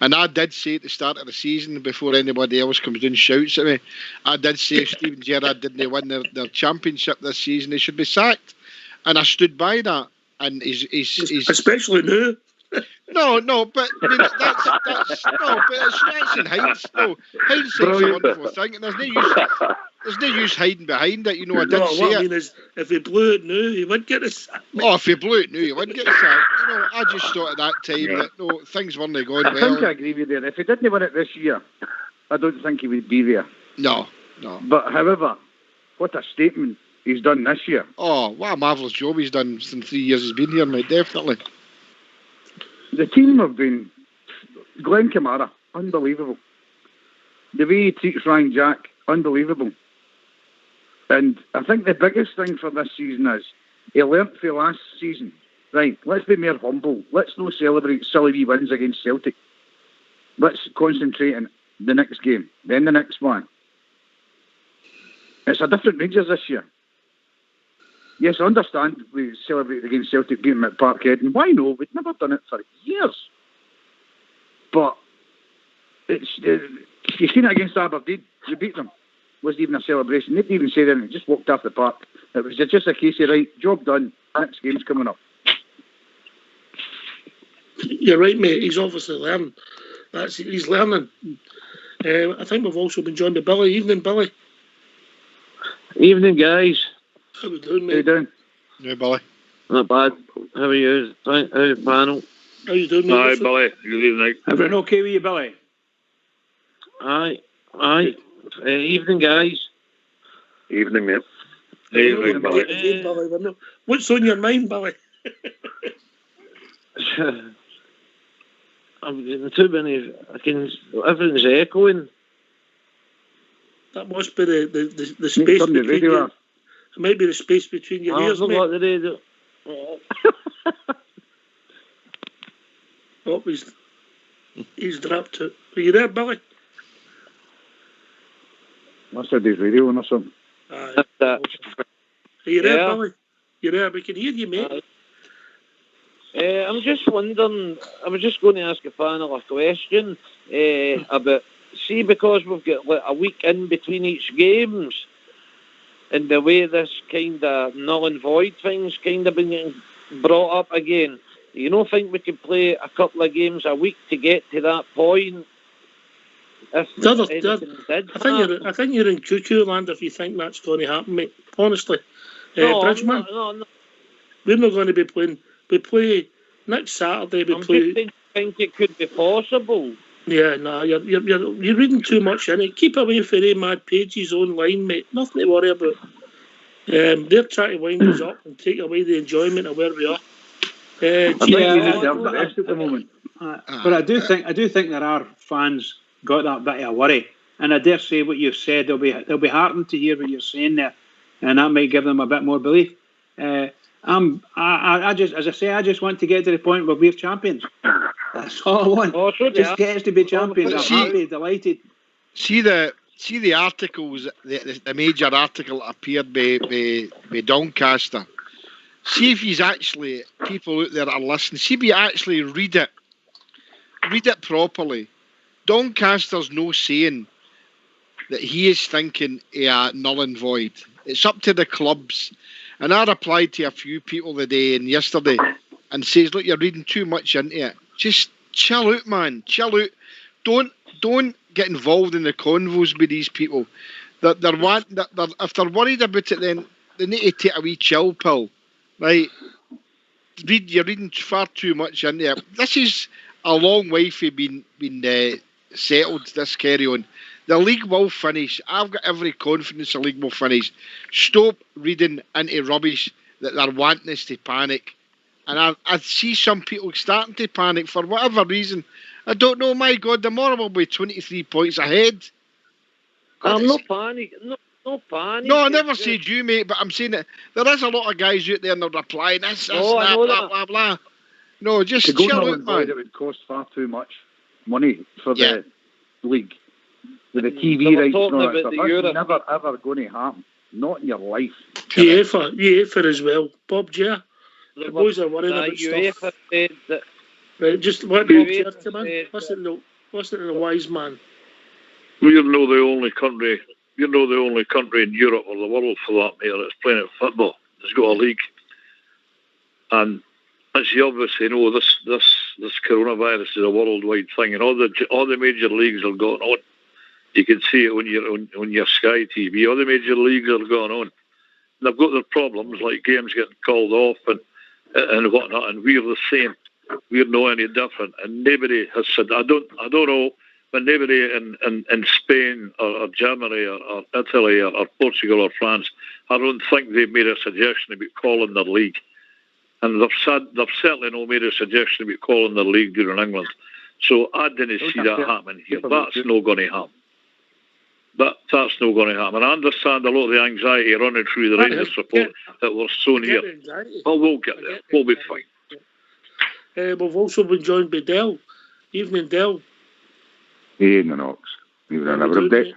And I did say at the start of the season, before anybody else comes in and shouts at me, I did say if Steven Gerrard didn't win their championship this season, he should be sacked. And I stood by that. And he's especially now. No, but I mean, that's in hindsight. No, hindsight's a wonderful thing, and there's no use hiding behind it. You know, I did say what I mean is, if he blew it now, he wouldn't get a sack. Oh, if he blew it now, he wouldn't get a sack. You know, I just thought at that time that things weren't going well. I think I agree with you there. If he didn't win it this year, I don't think he would be there. No. But however, what a statement he's done this year. Oh, what a marvellous job he's done since 3 years he's been here, mate, definitely. The team have been Glenn Kamara, unbelievable. The way he treats Ryan Jack, unbelievable. And I think the biggest thing for this season is he learnt from last season. Right, let's be more humble. Let's not celebrate silly wee wins against Celtic. Let's concentrate on the next game, then the next one. It's a different Rangers this year. Yes, I understand we celebrated against Celtic beating them at Parkhead, and why no? We'd never done it for years. But you've seen it against Aberdeen. We beat them. It wasn't even a celebration. They didn't even say anything. Just walked off the park. It was just a case of, right, job done. Next game's coming up. You're right, mate. He's obviously learning. He's learning. I think we've also been joined by Billy. Evening, Billy. Evening, guys. How we doing, mate? How you doing? Yeah, Billy. Not bad. How are you? How's the panel? How you doing, mate? Hi, Billy. Good evening. Everything okay with you, Billy? Aye. Evening, guys. Evening, mate. Evening, Billy. Billy. What's on your mind, Billy? I'm getting too many. Everything's echoing. That must be the space Turn the between radio you. off. It might be the space between your ears, I've mate. got the radio. Oh, he's dropped it. Are you there, Billy? Must have his radio on or something. Aye. That. Are you there, Yeah. Billy? You're there. We can hear you, mate. I'm just wondering, I was just going to ask a panel a question about, see, because we've got like a week in between each games, and the way this kind of null and void thing's kind of been getting brought up again, do you not think we could play a couple of games a week to get to that point? If I think you're in cuckoo land if you think that's going to happen, mate. Honestly. No, Bridgman, no. we're not going to be playing. We play next Saturday. I'm just think it could be possible. Yeah, no, you're reading too much in it. Keep away from the mad pages online, mate. Nothing to worry about. They're trying to wind us up and take away the enjoyment of where we are. I think we deserve the best at the moment. But I do think there are fans got that bit of worry, and I dare say what you've said. They'll be heartened to hear what you're saying there, and that might give them a bit more belief. I just want to get to the point where we're champions. That's all I want. Just get us to be champions. I'm happy, delighted. See the articles, the major article that appeared by Doncaster. See if he's actually, people out there that are listening, see if you actually read it properly. Doncaster's no saying that he is thinking null and void. It's up to the clubs. And I replied to a few people today and yesterday and says, look, you're reading too much into it. Just chill out, man. Chill out. Don't get involved in the convos with these people. If they're worried about it, then they need to take a wee chill pill. Right? You're reading far too much into it. This is a long way for being settled, this carry on. The league will finish. I've got every confidence the league will finish. Stop reading into rubbish that they're wanting us to panic. And I see some people starting to panic for whatever reason. I don't know, my God, tomorrow will be 23 points ahead. God, I'm not panicking. No panic. No, I never said you, mate, but I'm saying that there is a lot of guys out there and they're replying this, that, blah, blah, blah. No, just to go chill null out, and void, man. it would cost far too much money for the league. With the TV rights and all that stuff, that's never ever going to happen. Not in your life. UEFA as well. Bob J. The boys are worried about stuff. Said that. Right, just let Bob J come in. Listen to the wise man. We're no the only country. You're not the only country in Europe or the world, for that matter, that's playing at football. It's got a league, and as you obviously know, this coronavirus is a worldwide thing, and all the major leagues are going on. You can see it on your Sky TV. All the major leagues are going on. And they've got their problems, like games getting called off and whatnot. And we're the same. We're no any different. And nobody has said. I don't know. But nobody in Spain or Germany or Italy or Portugal or France, I don't think they've made a suggestion about calling their league. And they've certainly not made a suggestion about calling their league during England. So I didn't see that happening here. That's not going to happen. That's not going to happen. I understand a lot of the anxiety running through the Rangers support that we're soon here. But we'll get there. We'll be fine. We've also been joined by Del. Evening, Del. Evening, Ox. Evening, everybody.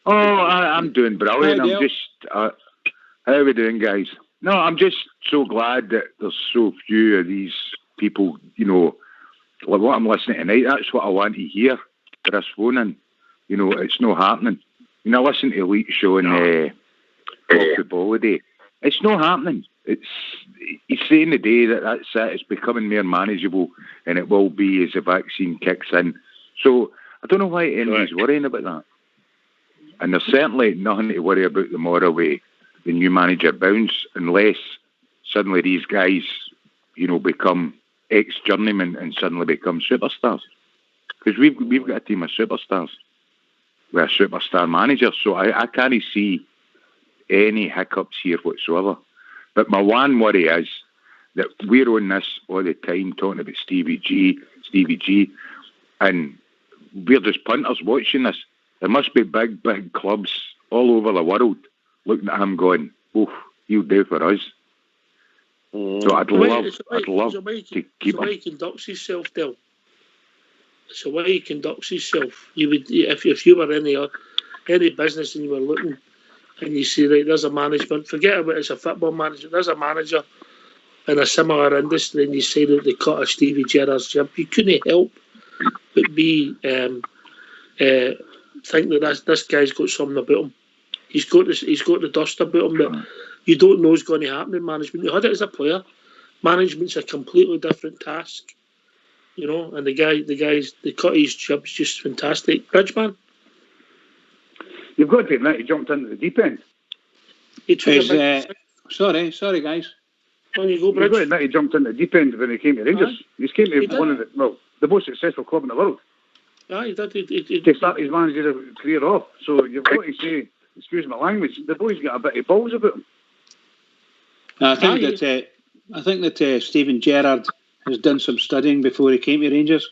I'm doing brilliant. I'm just... how are we doing, guys? No, I'm just so glad that there's so few of these people, like what I'm listening to tonight, that's what I want to hear for this phone-in. It's not happening. I listen to Elite Show and Football today. It's not happening. He's saying today that's it. It's becoming more manageable, and it will be as the vaccine kicks in. So I don't know why anybody's worrying about that. And there's certainly nothing to worry about tomorrow with the new manager bounce, unless suddenly these guys, become ex-journeymen and suddenly become superstars. Because we've got a team of superstars with a superstar manager, so I can't see any hiccups here whatsoever. But my one worry is that we're on this all the time talking about Stevie G, and we're just punters watching this. There must be big clubs all over the world looking at him going, "Oof, he'll do for us." So I'd love to keep him. He conducts himself, Del. It's the way he conducts himself. You would, if you were in any business and you were looking, and you see, right, there's a management. Forget about it's a football manager. There's a manager in a similar industry, and you say that they cut a Stevie Gerrard's jump. You couldn't help but be think that this guy's got something about him. He's got the dust about him that you don't know is going to happen in management. You had it as a player. Management's a completely different task, And the cut his jib's just fantastic. Bridgeman, you've got to admit he jumped into the deep end. Sorry, guys. On you go, Bridge. You've got to admit he jumped into the deep end when he came to Rangers. He came to one of the most successful club in the world. He did. To start his managerial career off. So you've got to say, excuse my language, the boy's got a bit of balls about him. I think that Steven Gerrard has done some studying before he came to Rangers.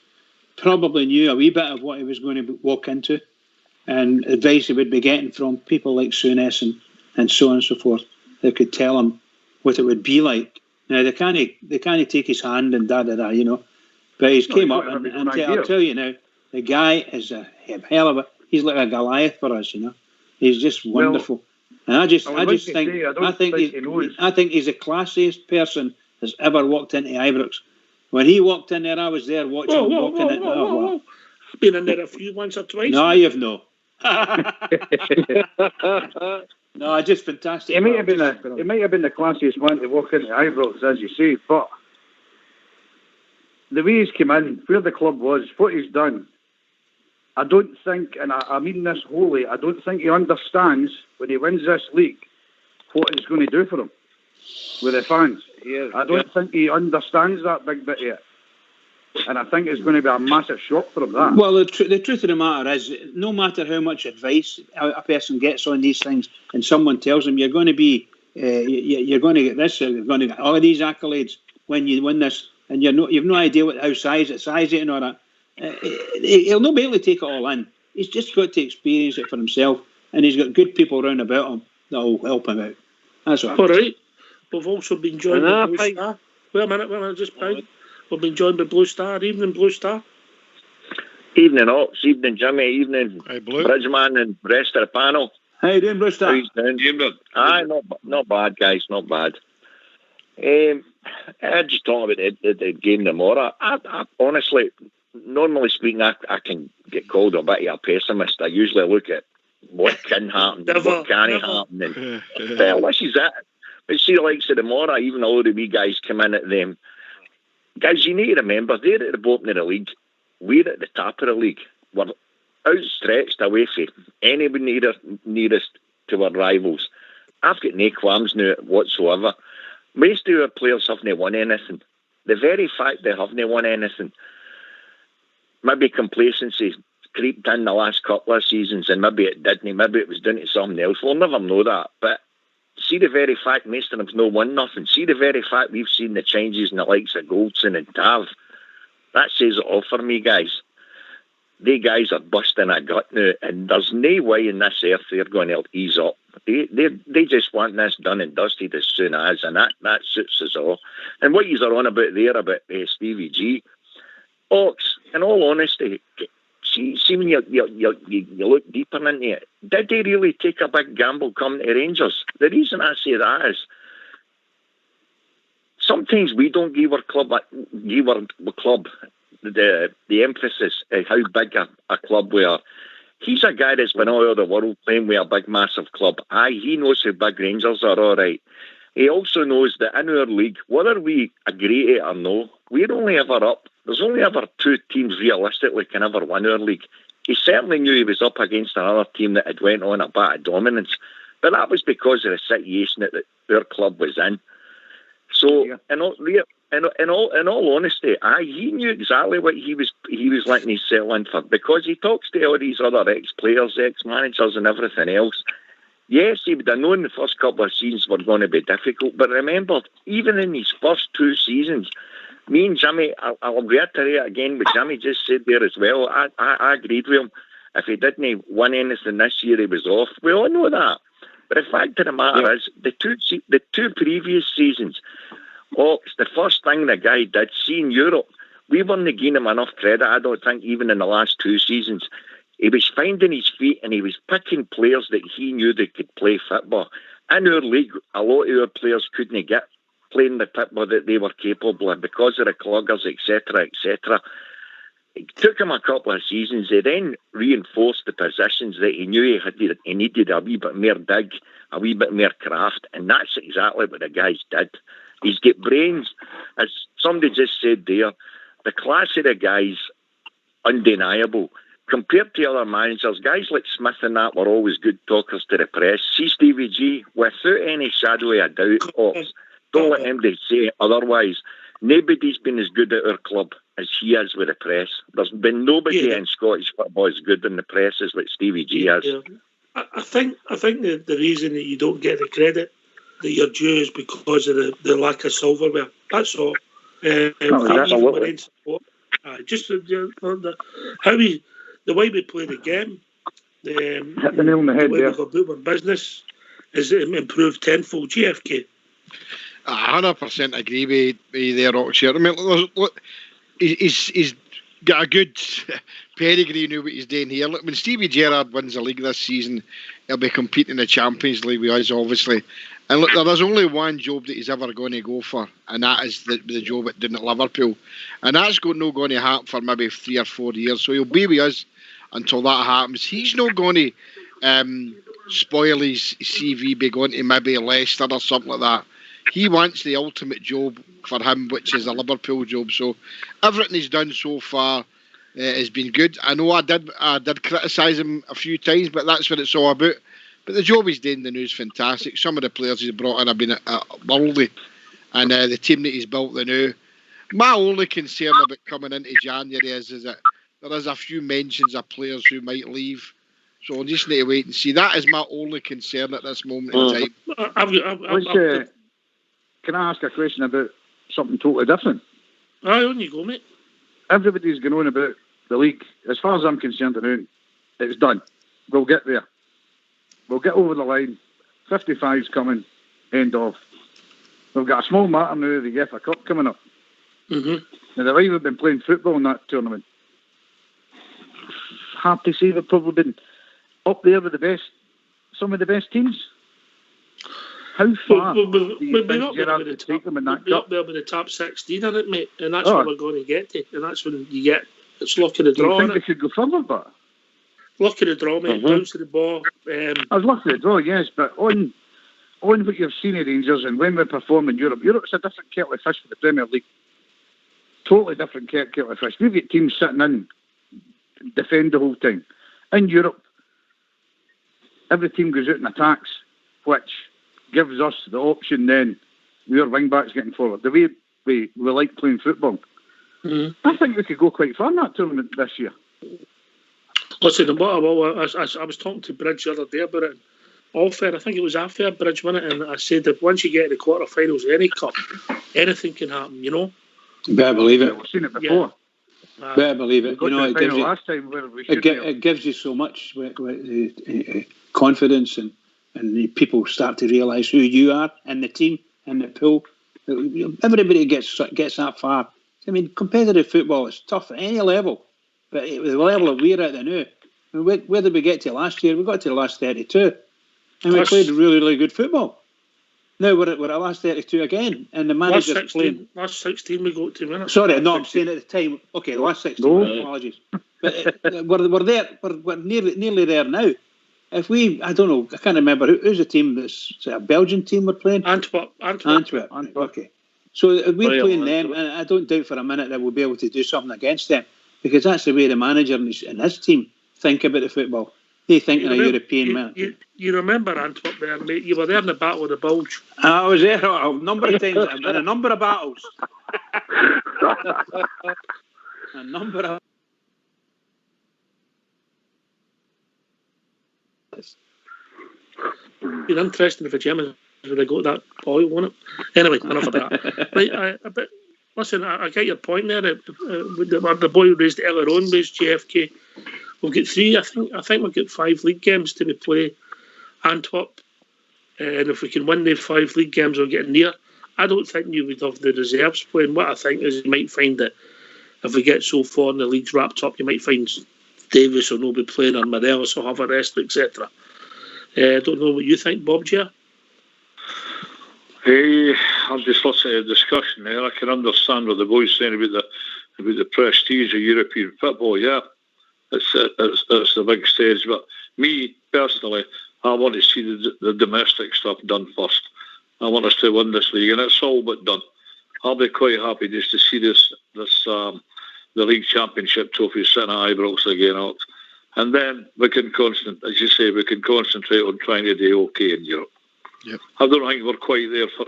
Probably knew a wee bit of what he was going to walk into, and advice he would be getting from people like Souness and so on and so forth that could tell him what it would be like. Now they can't take his hand and but he's came up and I'll tell you now, the guy is a hell of he's like a Goliath for us, He's just wonderful. And I think he's the classiest person that's ever walked into Ibrox. When he walked in there, I was there watching him walking in. I've been in there a few once or twice. No, you've no. No, just fantastic. He might have been the classiest one to walk into Ibrox, as you say, but the way he's come in, where the club was, what he's done, I don't think, and I mean this wholly, I don't think he understands when he wins this league what it's going to do for him with the fans. I don't think he understands that big bit yet. And I think it's going to be a massive shock for him, that. Well, the truth of the matter is, no matter how much advice a person gets on these things, and someone tells him you're going to be, you're going to get this, you're going to get all of these accolades when you win this, and you've no idea how size it and all that. He'll not be able to take it all in. He's just got to experience it for himself, and he's got good people around about him that will help him out. That's what. All right. We've also been joined by Blue Star. Wait a minute, just pause. We've been joined by Blue Star. Evening, Blue Star. Evening, Ox. Evening, Jimmy. Evening, Bridgeman and rest of the panel. How you doing, Blue Star? How you doing? Aye, not bad, guys. Not bad. I just talking about the game tomorrow. I honestly, normally speaking, I can get called a bit of a pessimist. I usually look at what can happen, what can't happen, and this is it. But see, like I said, tomorrow, even a load of wee guys come in at them. Guys, you need to remember, they're at the bottom of the league. We're at the top of the league. We're outstretched away from anybody nearest to our rivals. I've got no qualms now whatsoever. Most of our players haven't won anything. The very fact they haven't won anything, maybe complacency creeped in the last couple of seasons, and maybe it didn't. Maybe it was down to something else. We'll never know that. But see the very fact most of them's no won nothing. See the very fact we've seen the changes in the likes of Goldson and Tav. That says it all for me, guys. They guys are busting a gut now, and there's no way in this earth they're going to ease up. They just want this done and dusted as soon as, and that suits us all. And what you're on about there about Stevie G, Ox, in all honesty, see when you look deeper into it, did they really take a big gamble coming to Rangers? The reason I say that is sometimes we don't give our club the emphasis of how big a club we are. He's a guy that's been all over the world playing with a big, massive club. Aye, he knows how big Rangers are, all right. He also knows that in our league, whether we agree to it or no, we're only ever up. There's only ever two teams realistically can ever win our league. he certainly knew he was up against another team that had went on a bit of dominance, but that was because of the situation that our club was in. So, in all honesty, he knew exactly what he was letting himself in for, because he talks to all these other ex-players, ex-managers and everything else. Yes, he would have known the first couple of seasons were going to be difficult, but remember, even in his first 2 seasons, me and Jimmy, I'll reiterate again what Jimmy just said there as well. I agreed with him. If he didn't win anything this year, he was off. We all know that. But the fact of the matter is, the two previous seasons, it's the first thing the guy did. See, in Europe, we weren't giving him enough credit, I don't think, even in the last 2 seasons. He was finding his feet and he was picking players that he knew they could play football. In our league, a lot of our players couldn't get playing the football that they were capable of because of the cloggers, etc., etc. It took him a couple of seasons. He then reinforced the positions that he knew he needed a wee bit more dig, a wee bit more craft, and that's exactly what the guys did. He's got brains. As somebody just said there, the class of the guys, undeniable. Compared to other managers, guys like Smith and that were always good talkers to the press. See Stevie G, without any shadow of a doubt, don't let anybody say otherwise. Nobody's been as good at our club as he is with the press. There's been nobody in Scottish football as good in the press as what Stevie G is. Yeah. I think the reason that you don't get the credit that you're due is because of the lack of silverware. That's all. Just the way we play the game, hit the nail on the head way there. we go about our business is improved tenfold. GFK. 100% agree with you there, Rockshire. I mean, look, he's got a good pedigree now what he's doing here. Look, when Stevie Gerrard wins the league this season, he'll be competing in the Champions League with us, obviously. And look, there is only one job that he's ever going to go for, and that is the job at doing at Liverpool. And that's not going to happen for maybe 3 or 4 years. So he'll be with us until that happens. He's not going to spoil his CV by going to maybe Leicester or something like that. He wants the ultimate job for him, which is a Liverpool job. So everything he's done so far has been good. I know I did criticise him a few times, but that's what it's all about. But the job he's doing now is fantastic. Some of the players he's brought in have been worldly, and the team that he's built now. My only concern about coming into January is that there is a few mentions of players who might leave. So we'll just need to wait and see. That is my only concern at this moment in time. Can I ask a question about something totally different? On you go, mate. Everybody's going on about the league. As far as I'm concerned, it's done. We'll get there. We'll get over the line. 55's coming. End of. We've got a small matter now of the UEFA Cup coming up. Mm-hmm. Now, the way we've been playing football in that tournament, hard to say we've probably been up there with some of the best teams. How far do you think Gerrard could take them in that cup? Up there with the top 16 in it, mate, and that's what we're going to get to. And that's when you get, it's luck of the draw. Do you think they should go further, but? Luck of the draw, mate, bounce to the ball. I was lucky to draw, yes, but on what you've seen at Rangers and when we perform in Europe's a different kettle of fish for the Premier League. Totally different kettle of fish. We've got teams sitting in, defend the whole time. In Europe, every team goes out and attacks, which gives us the option then, our wing-backs getting forward. The way we like playing football. Mm-hmm. I think we could go quite far in that tournament this year. Listen, I was talking to Bridge the other day about it. All fair, I think it was after Bridge won it, and I said that once you get to the quarterfinals of any cup, anything can happen, you know? You better believe it. We've seen it before. Yeah. Better believe it. You know, it gives you so much confidence, and people start to realise who you are in the team, in the pool. Everybody gets that far. I mean, competitive football is tough at any level, but at the level that we're at now, where did we get to last year? We got to the last 32, and we played really, really good football. Now we're at last 32 again, and the manager's playing. Last 16 we got to minutes. Sorry, no, I'm saying at the time. Okay, the last 16. No. Apologies, but we're there. We're nearly there now. If we, I don't know, I can't remember who's the team that's a Belgian team we're playing. Antwerp. Okay, so if we're playing them, and I don't doubt for a minute that we'll be able to do something against them, because that's the way the manager and his team think about the football. They think in a European man. You remember Antwerp there, mate? You were there in the Battle of the Bulge. I was there a number of times in a number of battles. A number of. It'd be interesting if Jim would have got that oil on it. Anyway, enough of that. Right, but listen, I get your point there. The boy who raised it earlier on raised JFK. We've got 3. I think we've got 5 league games to play Antwerp, and if we can win the 5 league games, we're getting near. I don't think you would have the reserves playing. What I think is you might find that if we get so far and the league's wrapped up, you might find Davis will not be playing, or Morelos will have a rest, etc. I don't know what you think, Bob, Gia? Hey, I'm just listening to the discussion there. I can understand what the boys saying about the prestige of European football. Yeah, it's the big stage. But me personally, I want to see the domestic stuff done first. I want us to win this league, and it's all but done. I'll be quite happy just to see the league championship trophy sitting at Ibrox again out. And then we can as you say, we can concentrate on trying to do okay in Europe. Yep. I don't think we're quite there for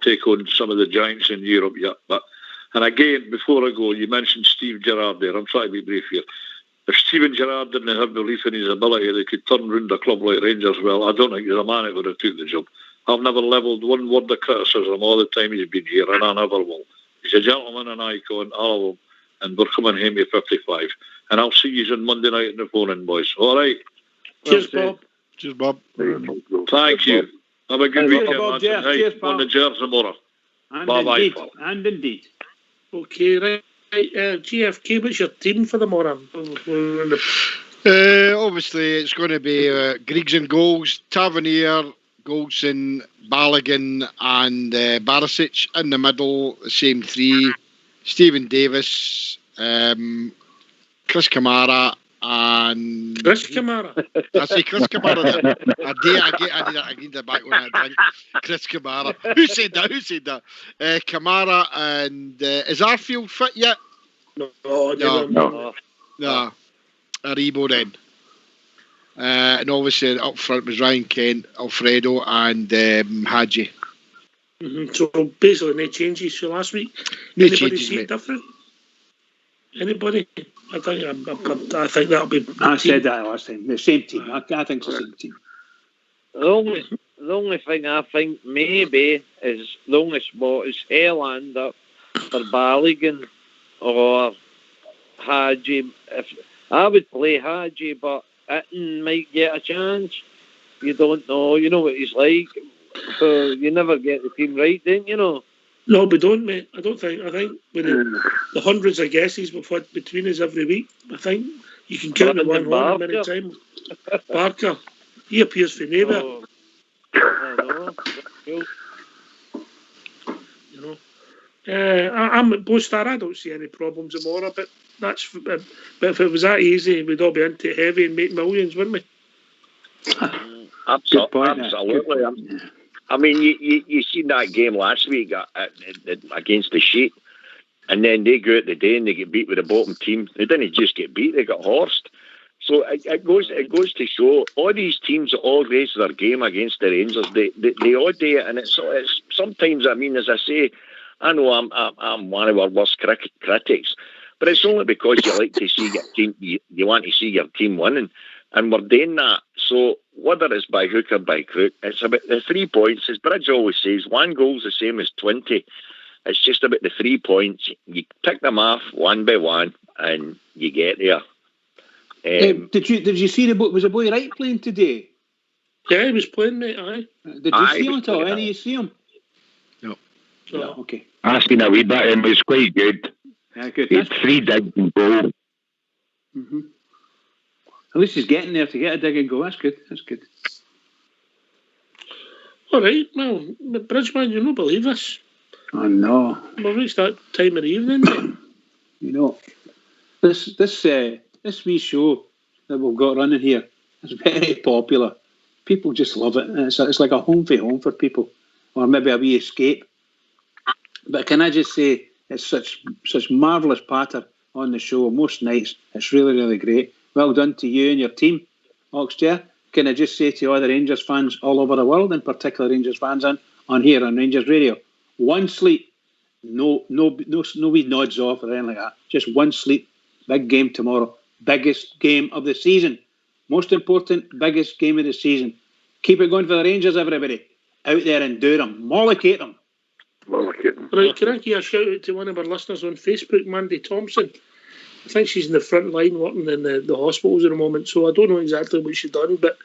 take on some of the giants in Europe yet. And again, before I go, you mentioned Steve Gerrard there. I'm trying to be brief here. If Steven Gerrard didn't have belief in his ability, they could turn round a club like Rangers. Well, I don't think he's a man that would have took the job. I've never levelled one word of criticism all the time he's been here, and I never will. He's a gentleman, an icon, all of them, and we're coming home to 55. And I'll see you on Monday night in the phone-in, boys. All right? Cheers, Bob. Cheers, Bob. Thank you. Have a good weekend, Bob, lads. Jeff. Hey, Cheers, on the Jers tomorrow. Bye-bye. And indeed. Okay, right. GFK, what's your team for the morning? Obviously, it's going to be Griggs and goals, Tavernier, Goldson, Balogun, and Barisic in the middle. The same 3: Stephen Davis, Chris Kamara, and Chris Kamara. I say Chris Kamara. I need the back one. I think Chris Kamara. Who said that? Kamara and is Arfield fit yet? No. Aribo then. And obviously up front was Ryan Kent, Alfredo, and Hadji. Mm-hmm. So basically, no changes from last week. No Anybody changes, see mate. it different? Anybody? I think that'll be. I said that last time. The same team. I think it's the same team. The only thing I think maybe is the only spot is Helander for Balogun or Hadji. If I would play Hadji, but Itten might get a chance. You don't know. You know what he's like. So you never get the team right, then you know. No, we don't, mate. I don't think. I think with the hundreds of guesses we've had between us every week, I think you can count the one horn many times. Barker, he appears for neighbour. Oh, I know. You know, I'm at Bostar. I don't see any problems tomorrow, but if it was that easy, we'd all be into it heavy and make millions, wouldn't we? Absolutely. I mean, you seen that game last week against the Sheet, and then they go out the day and they get beat with the bottom team. They didn't just get beat; they got horsed. So it goes to show all these teams that all raise their game against the Rangers. They all do it, and it's sometimes. I mean, as I say, I know I'm one of our worst critics, but it's only because you like to see your team. You want to see your team winning. And we're doing that. So whether it's by hook or by crook, it's about the 3 points. As Bridge always says, 1 goal's the same as 20. It's just about the 3 points. You pick them off one by one, and you get there. Did you see was the boy Wright playing today? Yeah, he was playing, mate. Aye. Did you see him at all? Any of you see him? No. Okay. I've seen a wee bit, and it was quite good. Yeah, good. He had 3 digs and goal. Mm-hmm. At least he's getting there to get a dig and go. That's good. All right. Well, Bridgeman, you don't believe this. Oh no. We've reached that time of the evening, mate. You know, this wee show that we've got running here is very popular. People just love it. It's like a home for people, or maybe a wee escape. But can I just say, it's such marvellous patter on the show most nights. It's really, really great. well done to you and your team, Oxchair. Can I just say to all the Rangers fans all over the world, in particular Rangers fans on here on Rangers Radio, one sleep, no wee nods off or anything like that. Just one sleep. Big game tomorrow. Biggest game of the season. Most important, biggest game of the season. Keep it going for the Rangers, everybody. Out there and do them. Mollocate them. Right, can I give a shout out to one of our listeners on Facebook, Mandy Thompson? I think she's in the front line working in the hospitals at the moment, so I don't know exactly what she's done, but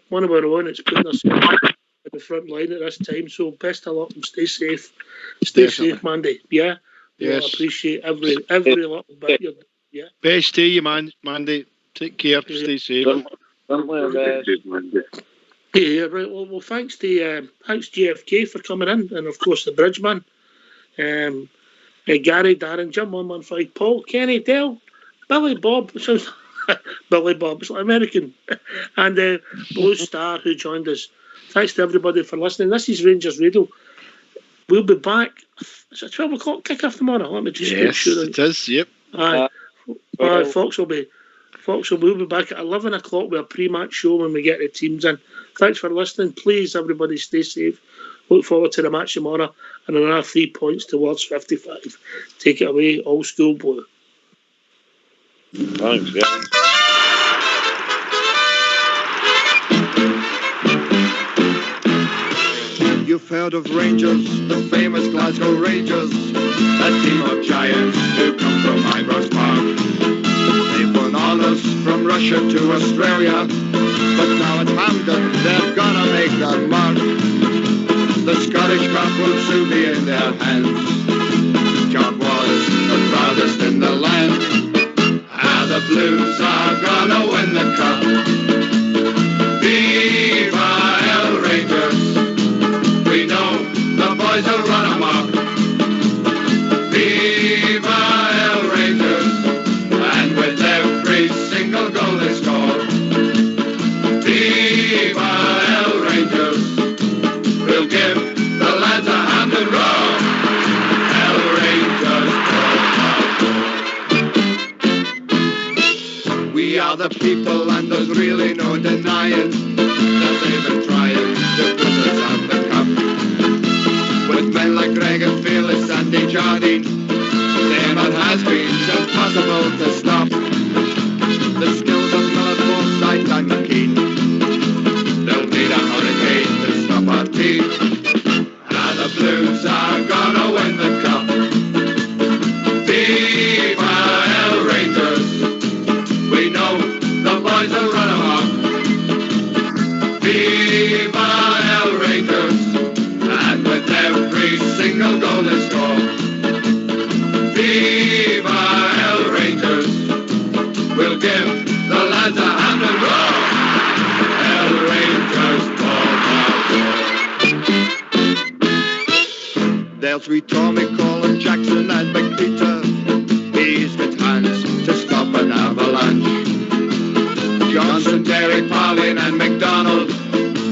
one of our own is putting herself at the front line at this time, so best of luck and stay safe. Stay safe, Mandy. Yeah? Yes. I appreciate every little bit you're doing. Yeah. Best to you, Mandy. Take care. Stay safe. Yeah, right. Well, thanks to GFK for coming in, and of course the Bridgeman, Gary, Darren, Jim 115, Paul, Kenny, Dale, Billy Bob, Billy Bob, it's like American, and Blue Star who joined us. Thanks to everybody for listening. This is Rangers Radio. We'll be back. Is it 12 o'clock kick-off tomorrow? Let me just make sure. It is. Yep. Fox will be back at 11 o'clock with a pre-match show when we get the teams in. Thanks for listening. Please, everybody, stay safe. Look forward to the match tomorrow and another 3 points towards 55. Take it away, Old School Blue. Thanks, guys. You've heard of Rangers, the famous Glasgow Rangers, a team of giants who come from Ibrox Park. They've won honours from Russia to Australia, but now at Hampden they're gonna make their mark. The Scottish Cup will soon be in their hands. John was the proudest in the land, and the Blues are gonna win the cup. Viva El Rangers! We know the boys will run amok. Viva El Rangers! And with every single goal they score, Viva El Rangers! We'll give the lads a hand and roar. El Rangers! We are the people and there's really no denying that they've been trying to put us out the cup. With men like Greg and Fearless, Andy Jardine, them it has been impossible to stop. The skills of Miller, Forsyth and McKean, they'll need a hurricane to stop our team. And the Blues are gonna win the cup. Viva El Rangers! We know the boys will run amok. Viva El Rangers! And with every single goal they score, Viva El Rangers! We'll give the lads a hand and roar. El Rangers, ball. There's wee Tommy, Colin, Jackson and Big Peter. He's got hands to stop an avalanche. Johnson, Terry, Parlin and McDonald.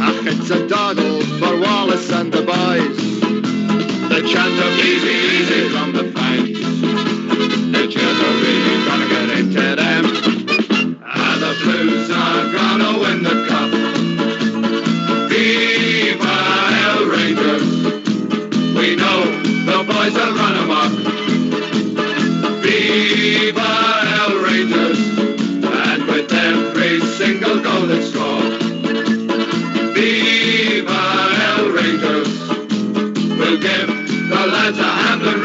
Ach, it's a doddle for Wallace and the boys. The chant of easy, easy from the fans. The cheers are really gonna get into them. And the Blues are gonna win the cup. Viva El Rangers! We know the boys will run amok. Viva El Rangers! And with every single goal they score, Viva El Rangers! We'll give the lads a hand and